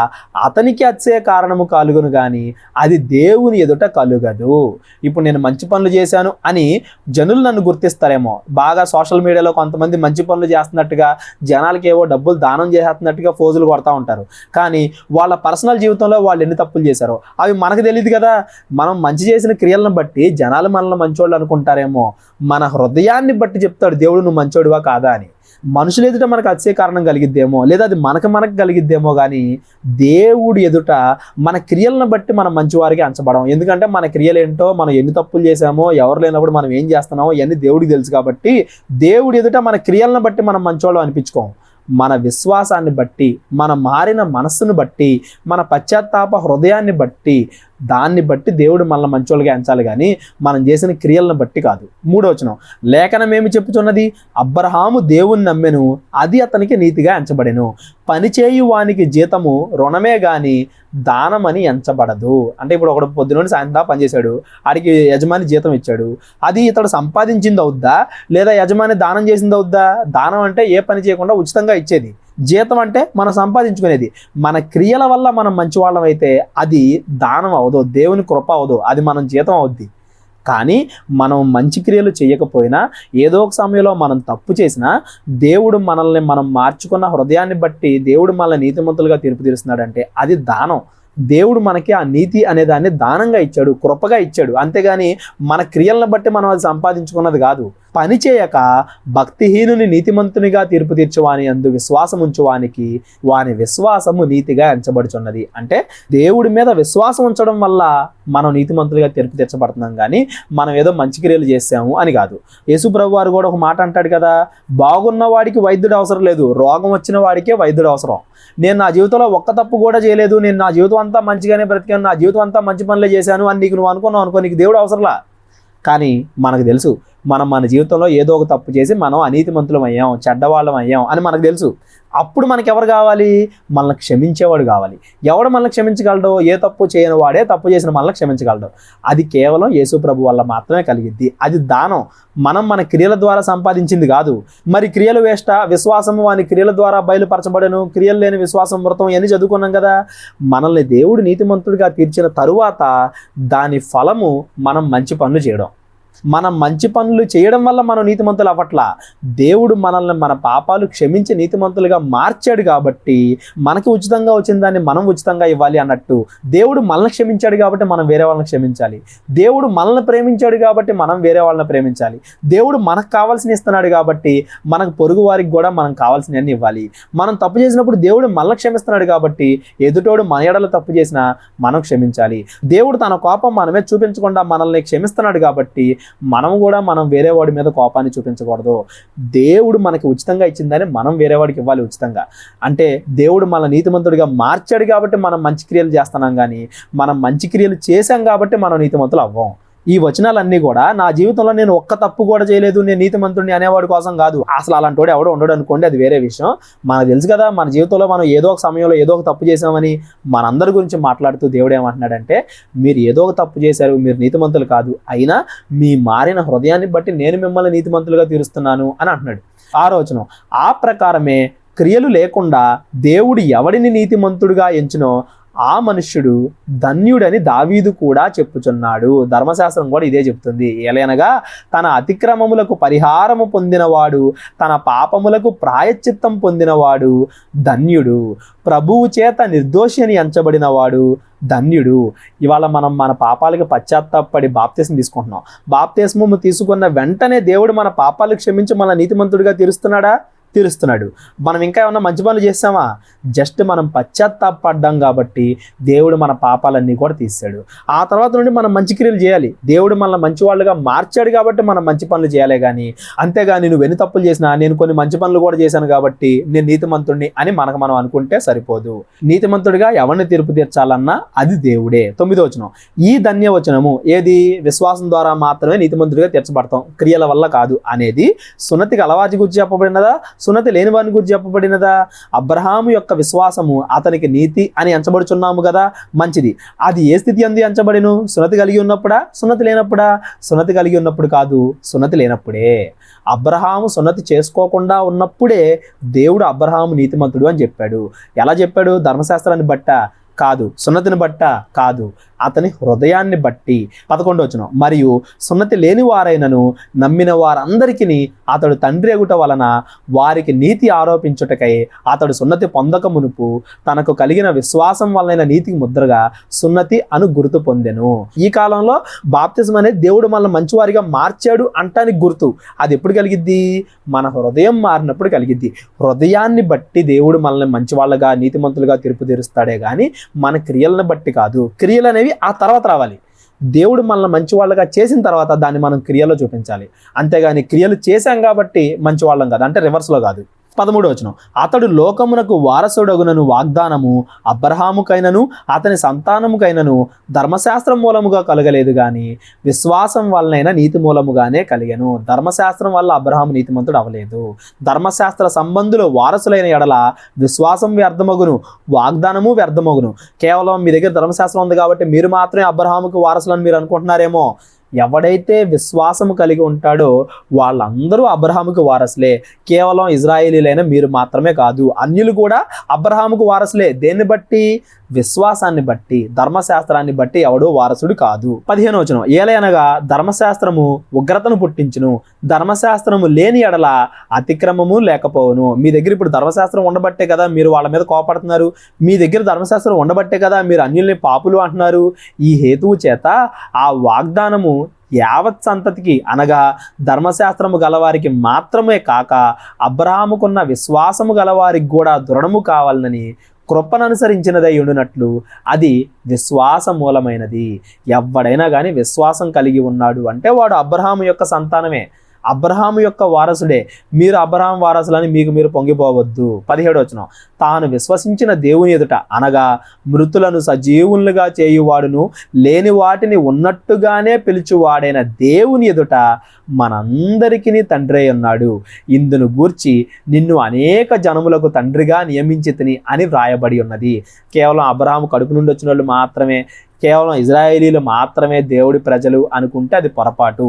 అతనికి వచ్చే కారణము కలుగును కానీ అది దేవుని ఎదుట కలుగదు. ఇప్పుడు నేను మంచి పనులు చేశాను అని జనులు నన్ను గుర్తిస్తారేమో. బాగా సోషల్ మీడియాలో కొంతమంది మంచి పనులు చేస్తున్నట్టుగా, జనాలకి ఏవో డబ్బులు దానం చేస్తున్నట్టుగా ఫోజులు కొడతా ఉంటారు. కానీ వాళ్ళ పర్సనల్ జీవితంలో వాళ్ళు ఎన్ని తప్పులు చేశారో అవి మనకు తెలియదు కదా. మనం మంచి చేసిన క్రియలను బట్టి జనాలు మనల్ని మంచోళ్ళు అనుకుంటారేమో. మన హృదయాన్ని బట్టి చెప్తాడు దేవుడు నువ్వు మంచోడువా కాదా అని. మనుషులు ఎదుట మనకు వచ్చే కారణం కలిగిద్దేమో, లేదా అది మనకు కలిగిద్దేమో, కానీ దేవుడు ఎదుట మన క్రియలను బట్టి మనం మంచివారికి అంచబడం. ఎందుకంటే మన క్రియలు ఏంటో, మనం ఎన్ని తప్పులు చేసామో, ఎవరు లేనప్పుడు మనం ఏం చేస్తున్నామో ఇవన్నీ దేవుడికి తెలుసు. కాబట్టి దేవుడి ఎదుట మన క్రియలను బట్టి మనం మంచోళ్ళం అనిపించుకోం. మన విశ్వాసాన్ని బట్టి, మన మారిన మనస్సును బట్టి, మన పశ్చాత్తాప హృదయాన్ని బట్టి, దాన్ని బట్టి దేవుడు మనల్ని మంచోళ్ళుగా ఎంచాలి కానీ మనం చేసిన క్రియలను బట్టి కాదు. 3వ వచనం, లేఖనం ఏమి చెప్పుచున్నది? అబ్రహాము దేవుని నమ్మెను, అది అతనికి నీతిగా ఎంచబడెను. పనిచేయు వానికి జీతము రుణమే గాని దానమని ఎంచబడదు. అంటే ఇప్పుడు ఒకడు పొద్దున సాయంత్రం పనిచేశాడు, ఆడికి యజమాని జీతం ఇచ్చాడు, అది ఇతడు సంపాదించింది అవుద్దా లేదా యజమాని దానం చేసింది అవుద్దా? దానం అంటే ఏ పని చేయకుండా ఉచితంగా ఇచ్చేది, జీతం అంటే మనం సంపాదించుకునేది. మన క్రియల వల్ల మనం మంచివాళ్ళం అయితే అది దానం అవదు, దేవుని కృప అవదు, అది మనం జీతం అవుద్ది. కానీ మనం మంచి క్రియలు చేయకపోయినా, ఏదో ఒక సమయంలో మనం తప్పు చేసినా, దేవుడు మనల్ని మనం మార్చుకున్న హృదయాన్ని బట్టి దేవుడు మనల్ని నీతిమంతులుగా తీర్పు తీరుస్తున్నాడంటే అది దానం. దేవుడు మనకి ఆ నీతి అనే దాన్ని దానంగా ఇచ్చాడు, కృపగా ఇచ్చాడు. అంతేగాని మన క్రియలను బట్టి మనం అది సంపాదించుకున్నది కాదు. పని చేయక భక్తిహీనుని నీతిమంతునిగా తీర్పు తీర్చువాని అందు విశ్వాసం ఉంచువానికి వాని విశ్వాసము నీతిగా ఎంచబడుచున్నది. అంటే దేవుడి మీద విశ్వాసం ఉంచడం వల్ల మనం నీతిమంతులుగా తీర్పు తీర్చబడుతున్నాం కానీ మనం ఏదో మంచి క్రియలు చేసాము అని కాదు. యేసు ప్రభు వారు కూడా ఒక మాట అంటాడు కదా, బాగున్న వాడికి వైద్యుడు అవసరం లేదు, రోగం వచ్చిన వాడికే వైద్యుడు అవసరం. నేను నా జీవితంలో ఒక్క తప్పు కూడా చేయలేదు, నేను నా జీవితం అంతా మంచిగానే బ్రతికాను, నా జీవితం అంతా మంచి పనులే చేశాను అని నువ్వు అనుకున్నావు అనుకో, నీకు దేవుడు అవసరంలా. కానీ మనకు తెలుసు మనం మన జీవితంలో ఏదో ఒక తప్పు చేసి మనం అనీతిమంతులం అయ్యాం, చెడ్డవాళ్ళం అయ్యాం అని మనకు తెలుసు. అప్పుడు మనకి ఎవరు కావాలి? మనల్ని క్షమించేవాడు కావాలి. ఎవడు మనల్ని క్షమించగలడు? ఏ తప్పు చేయని వాడే తప్పు చేసిన మనల్ని క్షమించగలడు. అది కేవలం యేసు ప్రభు వల్ల మాత్రమే కలిగిద్ది. అది దానం, మనం మన క్రియల ద్వారా సంపాదించింది కాదు. మరి క్రియలు వేస్టా? విశ్వాసము వాని క్రియల ద్వారా బయలుపరచబడను, క్రియలు లేని విశ్వాసం మృతం అని చదువుకున్నాం కదా. మనల్ని దేవుడు నీతిమంతుడిగా తీర్చిన తరువాత దాని ఫలము మనం మంచి పనులు చేయడం. మనం మంచి పనులు చేయడం వల్ల మనం నీతిమంతులు అవ్వట్లా, దేవుడు మనల్ని మన పాపాలు క్షమించి నీతిమంతులుగా మార్చాడు కాబట్టి మనకి ఉచితంగా వచ్చిన దాన్ని మనం ఉచితంగా ఇవ్వాలి అన్నట్టు. దేవుడు మనల్ని క్షమించాడు కాబట్టి మనం వేరే వాళ్ళని క్షమించాలి. దేవుడు మనల్ని ప్రేమించాడు కాబట్టి మనం వేరే వాళ్ళని ప్రేమించాలి. దేవుడు మనకు కావాల్సిన ఇస్తున్నాడు కాబట్టి మనకు పొరుగు వారికి కూడా మనం కావాల్సినవన్నీ ఇవ్వాలి. మనం తప్పు చేసినప్పుడు దేవుడు మనల్ని క్షమిస్తున్నాడు కాబట్టి ఎదుటోడు మన ఎడల తప్పు చేసినా మనం క్షమించాలి. దేవుడు తన కోపం మనమే చూపించకుండా మనల్ని క్షమిస్తున్నాడు కాబట్టి మనం వేరే వాడి మీద కోపాన్ని చూపించకూడదు. దేవుడు మనకి ఉచితంగా ఇచ్చిందని మనం వేరే వాడికి ఇవ్వాలి ఉచితంగా. అంటే దేవుడు మన నీతిమంతుడిగా మార్చాడు కాబట్టి మనం మంచి క్రియలు చేస్తున్నాం, కానీ మనం మంచి క్రియలు చేశాం కాబట్టి మనం నీతిమంతులు అవ్వం. ఈ వచనాలన్నీ కూడా నా జీవితంలో నేను ఒక్క తప్పు కూడా చేయలేదు, నేను నీతిమంతుడిని అనేవాడి కోసం కాదు. అసలు అలాంటి వాడు ఎవడో ఉండడు అనుకోండి, అది వేరే విషయం. మనకు తెలుసు కదా, మన జీవితంలో మనం ఏదో ఒక సమయంలో ఏదో ఒక తప్పు చేసామని. మనందరి గురించి మాట్లాడుతూ దేవుడు ఏమంటున్నాడంటే, మీరు ఏదో ఒక తప్పు చేశారు, మీరు నీతిమంతులు కాదు, అయినా మీ మారిన హృదయాన్ని బట్టి నేను మిమ్మల్ని నీతిమంతులుగా తీరుస్తున్నాను అని అంటున్నాడు. 6వ వచనం, ఆ ప్రకారమే క్రియలు లేకుండా దేవుడు ఎవడిని నీతిమంతుడిగా ఎంచునో ఆ మనుష్యుడు ధన్యుడని దావీదు కూడా చెప్పుచున్నాడు. ధర్మశాస్త్రం కూడా ఇదే చెప్తుంది. ఏలైనగా తన అతిక్రమములకు పరిహారము పొందినవాడు, తన పాపములకు ప్రాయశ్చిత్తం పొందినవాడు ధన్యుడు. ప్రభువు చేత నిర్దోషి అని ఎంచబడినవాడు ధన్యుడు. ఇవాళ మనం మన పాపాలకు పశ్చాత్తాపడి బాప్తిస్మం తీసుకుంటున్నాం. బాప్తిస్మము తీసుకున్న వెంటనే దేవుడు మన పాపాలు క్షమించి మన నీతిమంతుడిగా తీరుస్తున్నాడు. మనం ఇంకా ఏమన్నా మంచి పనులు చేస్తామా? జస్ట్ మనం పశ్చాత్తాపడ్డాం కాబట్టి దేవుడు మన పాపాలన్నీ కూడా తీసాడు. ఆ తర్వాత నుండి మనం మంచి క్రియలు చేయాలి. దేవుడు మనల్ని మంచి వాళ్ళుగా మార్చాడు కాబట్టి మనం మంచి పనులు చేయాలి. కానీ అంతేగాని నువ్వు ఎన్ని తప్పులు చేసినా నేను కొన్ని మంచి పనులు కూడా చేశాను కాబట్టి నేను నీతిమంతుడిని అని మనం అనుకుంటే సరిపోదు. నీతిమంతుడిగా ఎవరిని తీర్పు తీర్చాలన్నా అది దేవుడే. 9వ వచనం, ఈ ధన్యవచనము ఏది? విశ్వాసం ద్వారా మాత్రమే నీతిమంతుడిగా తీర్చబడతాం, క్రియల వల్ల కాదు అనేది సున్నతికి అలవాటి గురించి చెప్పబడినదా, సున్నతి లేని వారిని గురించి చెప్పబడినదా? అబ్రహాము యొక్క విశ్వాసము అతనికి నీతి అని ఎంచబడుచున్నాము కదా, మంచిది. అది ఏ స్థితి అంది ఎంచబడిను? సున్నతి కలిగి ఉన్నప్పుడా, సున్నతి లేనప్పుడా? సున్నతి కలిగి ఉన్నప్పుడు కాదు, సున్నతి లేనప్పుడే. అబ్రహాము సున్నతి చేసుకోకుండా ఉన్నప్పుడే దేవుడు అబ్రహాము నీతిమంతుడు అని చెప్పాడు. ఎలా చెప్పాడు? ధర్మశాస్త్రాన్ని బట్ట కాదు, సున్నతిని బట్ట కాదు, అతని హృదయాన్ని బట్టి. 11వ వచనం, మరియు సున్నతి లేని వారైనను నమ్మిన వారందరికీ అతడు తండ్రి ఎగుట వలన వారికి నీతి ఆరోపించుటకై అతడు సున్నతి పొందక మునుపు తనకు కలిగిన విశ్వాసం వలన నీతికి ముద్రగా సున్నతి అను గుర్తు పొందెను. ఈ కాలంలో బాప్తిజం అనేది దేవుడు మనల్ని మంచివారిగా మార్చాడు అంటానికి గుర్తు. అది ఎప్పుడు కలిగిద్ది? మన హృదయం మారినప్పుడు కలిగిద్ది. హృదయాన్ని బట్టి దేవుడు మనల్ని మంచివాళ్ళగా నీతిమంతులుగా తీర్పు తీరుస్తాడే కానీ మన క్రియలను బట్టి కాదు. క్రియలు అనేవి ఆ తర్వాత రావాలి. దేవుడు మనల్ని మంచి వాళ్ళగా చేసిన తర్వాత దాన్ని మనం క్రియలో చూపించాలి. అంతేగాని క్రియలు చేశాం కాబట్టి మంచి వాళ్ళం కాదు, అంటే రివర్స్లో కాదు. 13వ వచనం, అతడు లోకమునకు వారసుడగునను వాగ్దానము అబ్రహాముకైనను అతని సంతానముకైనను ధర్మశాస్త్రం మూలముగా కలగలేదు గాని విశ్వాసం వలనైనా నీతి మూలముగానే కలిగెను. ధర్మశాస్త్రం వల్ల అబ్రహాము నీతిమంతుడు అవలేదు. ధర్మశాస్త్ర సంబంధులు వారసులైన ఎడల విశ్వాసం వ్యర్థమగును, వాగ్దానము వ్యర్థమగును. కేవలం మీ దగ్గర ధర్మశాస్త్రం ఉంది కాబట్టి మీరు మాత్రమే అబ్రహాముకు వారసులని మీరు అనుకుంటున్నారేమో. ఎవడైతే విశ్వాసము కలిగి ఉంటాడో వాళ్ళందరూ అబ్రహాముకు వారసులే. కేవలం ఇజ్రాయేలీలైన మీరు మాత్రమే కాదు, అన్యులు కూడా అబ్రహాముకు వారసులే. దేన్ని బట్టి? విశ్వాసాన్ని బట్టి. ధర్మశాస్త్రాన్ని బట్టి ఎవడో వారసుడు కాదు. 15వ వచనం, ఏలయనగా ధర్మశాస్త్రము ఉగ్రతను పుట్టించును, ధర్మశాస్త్రము లేని ఎడల అతిక్రమము లేకపోవును. మీ దగ్గర ఇప్పుడు ధర్మశాస్త్రం ఉండబట్టే కదా మీరు వాళ్ళ మీద కోపడుతున్నారు. మీ దగ్గర ధర్మశాస్త్రం ఉండబట్టే కదా మీరు అన్యుల్ని పాపులు అంటున్నారు. ఈ హేతువు చేత ఆ వాగ్దానము యావత్ సంతతికి అనగా ధర్మశాస్త్రము గలవారికి మాత్రమే కాక అబ్రహాముకున్న విశ్వాసము గలవారికి కూడా దృఢము కావాలని కృపను అనుసరించినదై ఉండునట్లు అది విశ్వాస మూలమైనది. ఎవడైనా కానీ విశ్వాసం కలిగి ఉన్నాడు అంటే వాడు అబ్రహాము యొక్క సంతానమే, అబ్రహాము యొక్క వారసుడే. మీరు అబ్రహాం వారసులని మీకు మీరు పొంగిపోవద్దు. 17వ వచనం, తాను విశ్వసించిన దేవుని ఎదుట అనగా మృతులను సజీవులుగా చేయువాడును లేని వాటిని ఉన్నట్టుగానే పిలుచువాడైన దేవుని ఎదుట మనందరికీ తండ్రి ఉన్నాడు. ఇందును గూర్చి నిన్ను అనేక జనములకు తండ్రిగా నియమించితిని అని వ్రాయబడి ఉన్నది. కేవలం అబ్రహాము కడుపు నుండి వచ్చిన వాళ్ళు మాత్రమే, కేవలం ఇజ్రాయేలీలు మాత్రమే దేవుడి ప్రజలు అనుకుంటే అది పొరపాటు.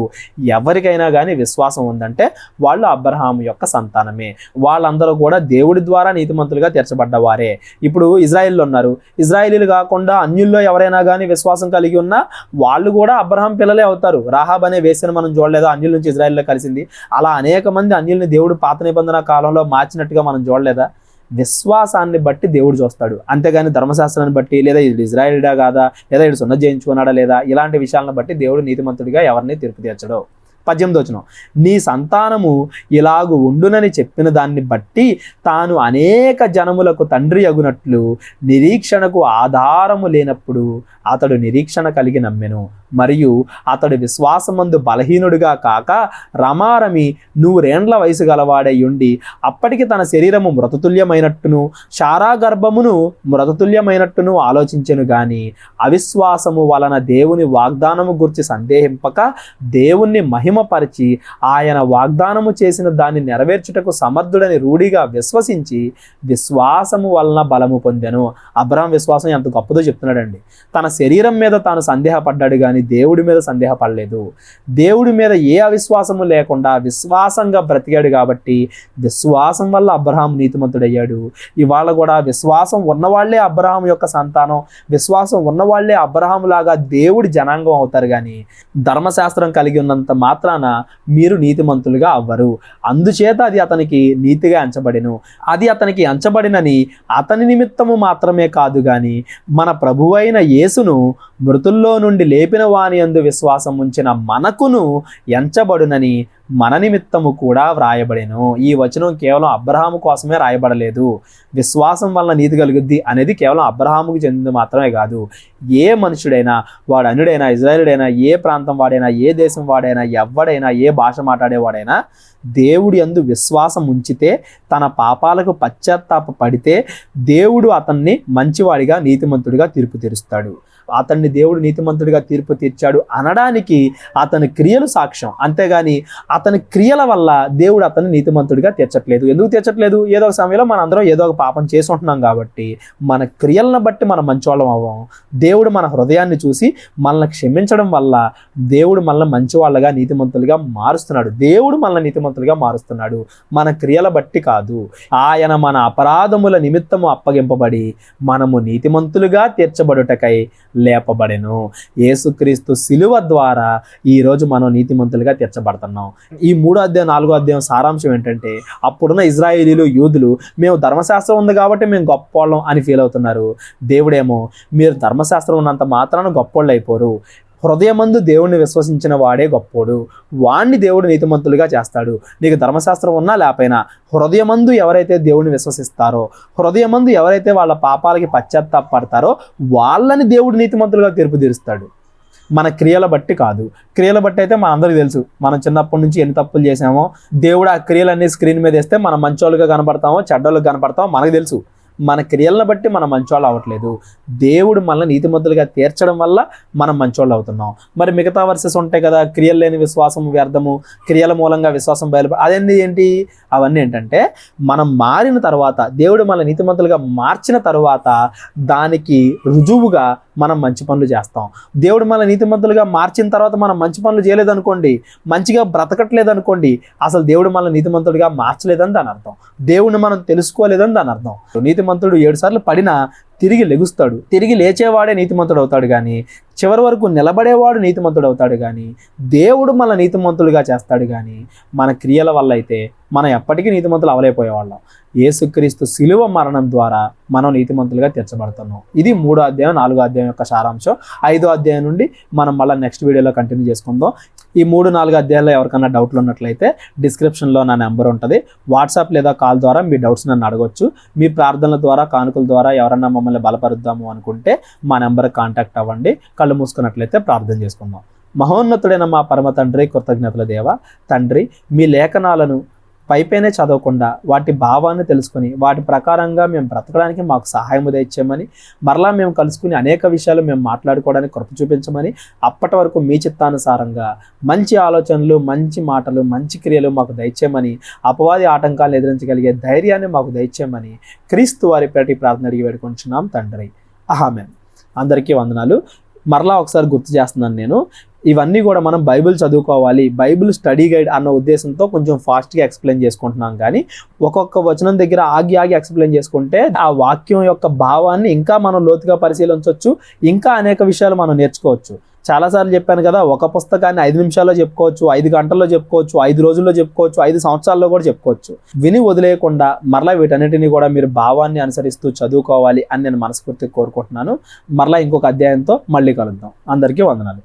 ఎవరికైనా కానీ విశ్వాసం ఉందంటే వాళ్ళు అబ్రహాము యొక్క సంతానమే. వాళ్ళందరూ కూడా దేవుడి ద్వారా నీతిమంతులుగా తీర్చబడ్డవారే. ఇప్పుడు ఇజ్రాయేలీలు ఉన్నారు, ఇజ్రాయేలీలు కాకుండా అన్యుల్లో ఎవరైనా కానీ విశ్వాసం కలిగి ఉన్నా వాళ్ళు కూడా అబ్రహాం పిల్లలే అవుతారు. రాహాబ్ అనే వేశ్యను మనం చూడలేదు, అన్యుల నుంచి ఇజ్రాయేల్లో కలిసింది. అలా అనేక మంది అన్యుల్ని దేవుడు పాత నిబంధన కాలంలో మార్చినట్టుగా మనం చూడలేదా? విశ్వాసాన్ని బట్టి దేవుడు చూస్తాడు, అంతేగాని ధర్మశాస్త్రాన్ని బట్టి లేదా ఇది ఇజ్రాయేలీడా కాదా లేదా ఇది సున్నతి చేయించుకున్నాడా లేదా ఇలాంటి విషయాలను బట్టి దేవుడు నీతిమంతుడిగా ఎవరిని తీర్పు తీర్చడు. 18వ వచనం, నీ సంతానము ఇలాగు ఉండునని చెప్పిన దాన్ని బట్టి తాను అనేక జనములకు తండ్రి అగునట్లు నిరీక్షణకు ఆధారము లేనప్పుడు అతడు నిరీక్షణ కలిగి నమ్మెను. మరియు అతడు విశ్వాసమందు బలహీనుడిగా కాక రమారమి 100 ఏండ్ల వయసు గలవాడై ఉండి అప్పటికి తన శరీరము మృతతుల్యమైనట్టును శారా గర్భమును మృతతుల్యమైనట్టును ఆలోచించెను గాని అవిశ్వాసము వలన దేవుని వాగ్దానము గురించి సందేహింపక దేవుణ్ణి మహిమపరిచి ఆయన వాగ్దానము చేసిన దాన్ని నెరవేర్చుటకు సమర్థుడని రూఢిగా విశ్వసించి విశ్వాసము వలన బలము పొందెను. అబ్రహాం విశ్వాసం ఎంత గొప్పదో చెప్తున్నాడండి. తన శరీరం మీద తాను సందేహపడ్డాడు కానీ దేవుడి మీద సందేహపడలేదు. దేవుడి మీద ఏ అవిశ్వాసము లేకుండా విశ్వాసంగా బ్రతికాడు కాబట్టి విశ్వాసం వల్ల అబ్రహాం నీతిమంతుడయ్యాడు. ఇవాళ కూడా విశ్వాసం ఉన్నవాళ్లే అబ్రహాం యొక్క సంతానం, విశ్వాసం ఉన్నవాళ్లే అబ్రహాం లాగా దేవుడి జనాంగం అవుతారు. కానీ ధర్మశాస్త్రం కలిగి ఉన్నంత మాత్రాన మీరు నీతిమంతులుగా అవ్వరు. అందుచేత అది అతనికి నీతిగా ఎంచబడెను. అది అతనికి ఎంచబడినని అతని నిమిత్తము మాత్రమే కాదు గాని మన ప్రభువైన యేసును మృతుల్లో నుండి లేపిన వాని యందు విశ్వాసం ఉంచిన మనకును ఎంచబడునని మన నిమిత్తము కూడా వ్రాయబడెను. ఈ వచనం కేవలం అబ్రహాము కోసమే రాయబడలేదు. విశ్వాసం వలన నీతి కలుగుద్ది అనేది కేవలం అబ్రహాముకు చెందింది మాత్రమే కాదు. ఏ మనుషుడైనా, వాడు అన్యుడైనా ఇజ్రాయేలుడైనా, ఏ ప్రాంతం వాడైనా, ఏ దేశం వాడైనా, ఎవడైనా, ఏ భాష మాట్లాడేవాడైనా దేవుడి యందు విశ్వాసం ఉంచితే, తన పాపాలకు పశ్చాత్తాప పడితే దేవుడు అతన్ని మంచివాడిగా నీతిమంతుడిగా తీర్పు తీరుస్తాడు. అతన్ని దేవుడు నీతిమంతుడిగా తీర్పు తీర్చాడు అనడానికి అతని క్రియలు సాక్ష్యం. అంతేగాని అతని క్రియల వల్ల దేవుడు అతన్ని నీతిమంతుడిగా తీర్చట్లేదు. ఎందుకు తీర్చట్లేదు? ఏదో ఒక సమయంలో మనం అందరం ఏదో ఒక పాపం చేసి ఉంటున్నాం కాబట్టి మన క్రియలను బట్టి మనం మంచివాళ్ళం అవ్వం. దేవుడు మన హృదయాన్ని చూసి మనల్ని క్షమించడం వల్ల దేవుడు మనల్ని మంచివాళ్ళగా నీతిమంతులుగా మారుస్తున్నాడు. దేవుడు మనల్ని నీతిమంతులుగా మారుస్తున్నాడు, మన క్రియల బట్టి కాదు. ఆయన మన అపరాధముల నిమిత్తము అప్పగింపబడి మనము నీతిమంతులుగా తీర్చబడుటకై లేపబడెను. యేసుక్రీస్తు శిలువ ద్వారా ఈరోజు మనం నీతిమంతులుగా తీర్చబడుతున్నాం. ఈ 3వ అధ్యాయం 4వ అధ్యాయం సారాంశం ఏంటంటే, అప్పుడున్న ఇజ్రాయేలీలు యూదులు మేము ధర్మశాస్త్రం ఉంది కాబట్టి మేము గొప్పవాళ్ళం అని ఫీల్ అవుతున్నారు. దేవుడేమో మీరు ధర్మశాస్త్రం ఉన్నంత మాత్రాన గొప్పోళ్ళు అయిపోరు, హృదయమందు దేవుడిని విశ్వసించిన వాడే గొప్పోడు, వాణ్ణి దేవుడు నీతిమంతులుగా చేస్తాడు. నీకు ధర్మశాస్త్రం ఉన్నా లేకపోయినా హృదయమందు ఎవరైతే దేవుడిని విశ్వసిస్తారో, హృదయమందు ఎవరైతే వాళ్ళ పాపాలకి పశ్చాత్తాపడతారో వాళ్ళని దేవుడు నీతిమంతులుగా తీర్పు తీరుస్తాడు. మన క్రియల బట్టి కాదు. క్రియల బట్టి అయితే మన అందరికీ తెలుసు, మనం చిన్నప్పటి నుంచి ఎన్ని తప్పులు చేసామో. దేవుడు ఆ క్రియలన్నీ స్క్రీన్ మీద వేస్తే మనం మంచోళ్ళుగా కనపడతామో చెడ్డోళ్ళుగా కనపడతామో మనకు తెలుసు. మన క్రియలను బట్టి మనం మంచోళ్ళు అవ్వట్లేదు. దేవుడు మనల్ని నీతిమంతులుగా తీర్చడం వల్ల మనం మంచోళ్ళు అవుతున్నాం. మరి మిగతా వర్సెస్ ఉంటాయి కదా, క్రియలు లేని విశ్వాసం వ్యర్థము, క్రియల మూలంగా విశ్వాసం అదేంటి ఏంటి? అవన్నీ ఏంటంటే మనం మారిన తర్వాత, దేవుడు మనల్ని నీతిమంతులుగా మార్చిన తర్వాత దానికి రుజువుగా మనం మంచి పనులు చేస్తాం. దేవుడు మనల్ని నీతిమంతులుగా మార్చిన తర్వాత మనం మంచి పనులు చేయలేదనుకోండి, మంచిగా బ్రతకట్లేదు అనుకోండి, అసలు దేవుడు మనల్ని నీతిమంతుడిగా మార్చలేదని దాని అర్థం. దేవుడిని మనం తెలుసుకోలేదని దాని అర్థం. నీతిమంతుడు 7 సార్లు పడినా తిరిగి లెగుస్తాడు. తిరిగి లేచేవాడే నీతిమంతుడు అవుతాడు కానీ, చివరి వరకు నిలబడేవాడు నీతిమంతుడు అవుతాడు కానీ, దేవుడు మన నీతిమంతులుగా చేస్తాడు కానీ, మన క్రియల వల్ల అయితే మనం ఎప్పటికీ నీతిమంతులు అవలేకపోయేవాళ్ళం. యేసుక్రీస్తు శిలువ మరణం ద్వారా మనం నీతిమంతులుగా తీర్చబడుతున్నాం. ఇది 3వ అధ్యాయం 4వ అధ్యాయం యొక్క సారాంశం. 5వ అధ్యాయం నుండి మనం మళ్ళీ నెక్స్ట్ వీడియోలో కంటిన్యూ చేసుకుందాం. ఈ 3, 4 అధ్యాయాల్లో ఎవరికన్నా డౌట్లు ఉన్నట్లయితే డిస్క్రిప్షన్లో నా నెంబర్ ఉంటుంది. వాట్సాప్ లేదా కాల్ ద్వారా మీ డౌట్స్ నన్ను అడగొచ్చు. మీ ప్రార్థనల ద్వారా, కానుకల ద్వారా ఎవరన్నా మమ్మల్ని బలపరుద్దాము అనుకుంటే మా నెంబర్ కాంటాక్ట్ అవ్వండి. కళ్ళు మూసుకున్నట్లయితే ప్రార్థన చేసుకుందాం. మహోన్నతుడైన మా పరమ తండ్రి, కృతజ్ఞతల దేవ తండ్రి, మీ లేఖనాలను పైపైనే చదవకుండా వాటి భావాన్ని తెలుసుకొని వాటి ప్రకారంగా మేము బ్రతకడానికి మాకు సహాయం దయచేయమని, మరలా మేము కలుసుకుని అనేక విషయాలు మేము మాట్లాడుకోవడానికి కృప చూపించమని, అప్పటి వరకు మీ చిత్తానుసారంగా మంచి ఆలోచనలు, మంచి మాటలు, మంచి క్రియలు మాకు దయచేయమని, అపవాది ఆటంకాలను ఎదిరించగలిగే ధైర్యాన్ని మాకు దయచేయమని క్రీస్తు వారి పేరటి ప్రార్థన అడిగి వేడుకుంటున్నాం తండ్రి. ఆమేన్. అందరికీ వందనాలు. మరలా ఒకసారి గుర్తు చేస్తున్నాను నేను, ఇవన్నీ కూడా మనం బైబిల్ చదువుకోవాలి, బైబిల్ స్టడీ గైడ్ అన్న ఉద్దేశంతో కొంచెం ఫాస్ట్గా ఎక్స్ప్లెయిన్ చేసుకుంటున్నాం. కానీ ఒక్కొక్క వచనం దగ్గర ఆగి ఎక్స్ప్లెయిన్ చేసుకుంటే ఆ వాక్యం యొక్క భావాన్ని ఇంకా మనం లోతుగా పరిశీలించవచ్చు, ఇంకా అనేక విషయాలు మనం నేర్చుకోవచ్చు. చాలాసార్లు చెప్పాను కదా, ఒక పుస్తకాన్ని 5 నిమిషాల్లో చెప్పుకోవచ్చు, 5 గంటల్లో చెప్పుకోవచ్చు, 5 రోజుల్లో చెప్పుకోవచ్చు, 5 సంవత్సరాల్లో కూడా చెప్పుకోవచ్చు. విని వదిలేయకుండా మరలా వీటన్నిటిని కూడా మీరు భావాన్ని అనుసరిస్తూ చదువుకోవాలి అని నేను మనస్ఫూర్తిగా కోరుకుంటున్నాను. మరలా ఇంకొక అధ్యాయంతో మళ్ళీ కలుద్దాం. అందరికీ వందనాలు.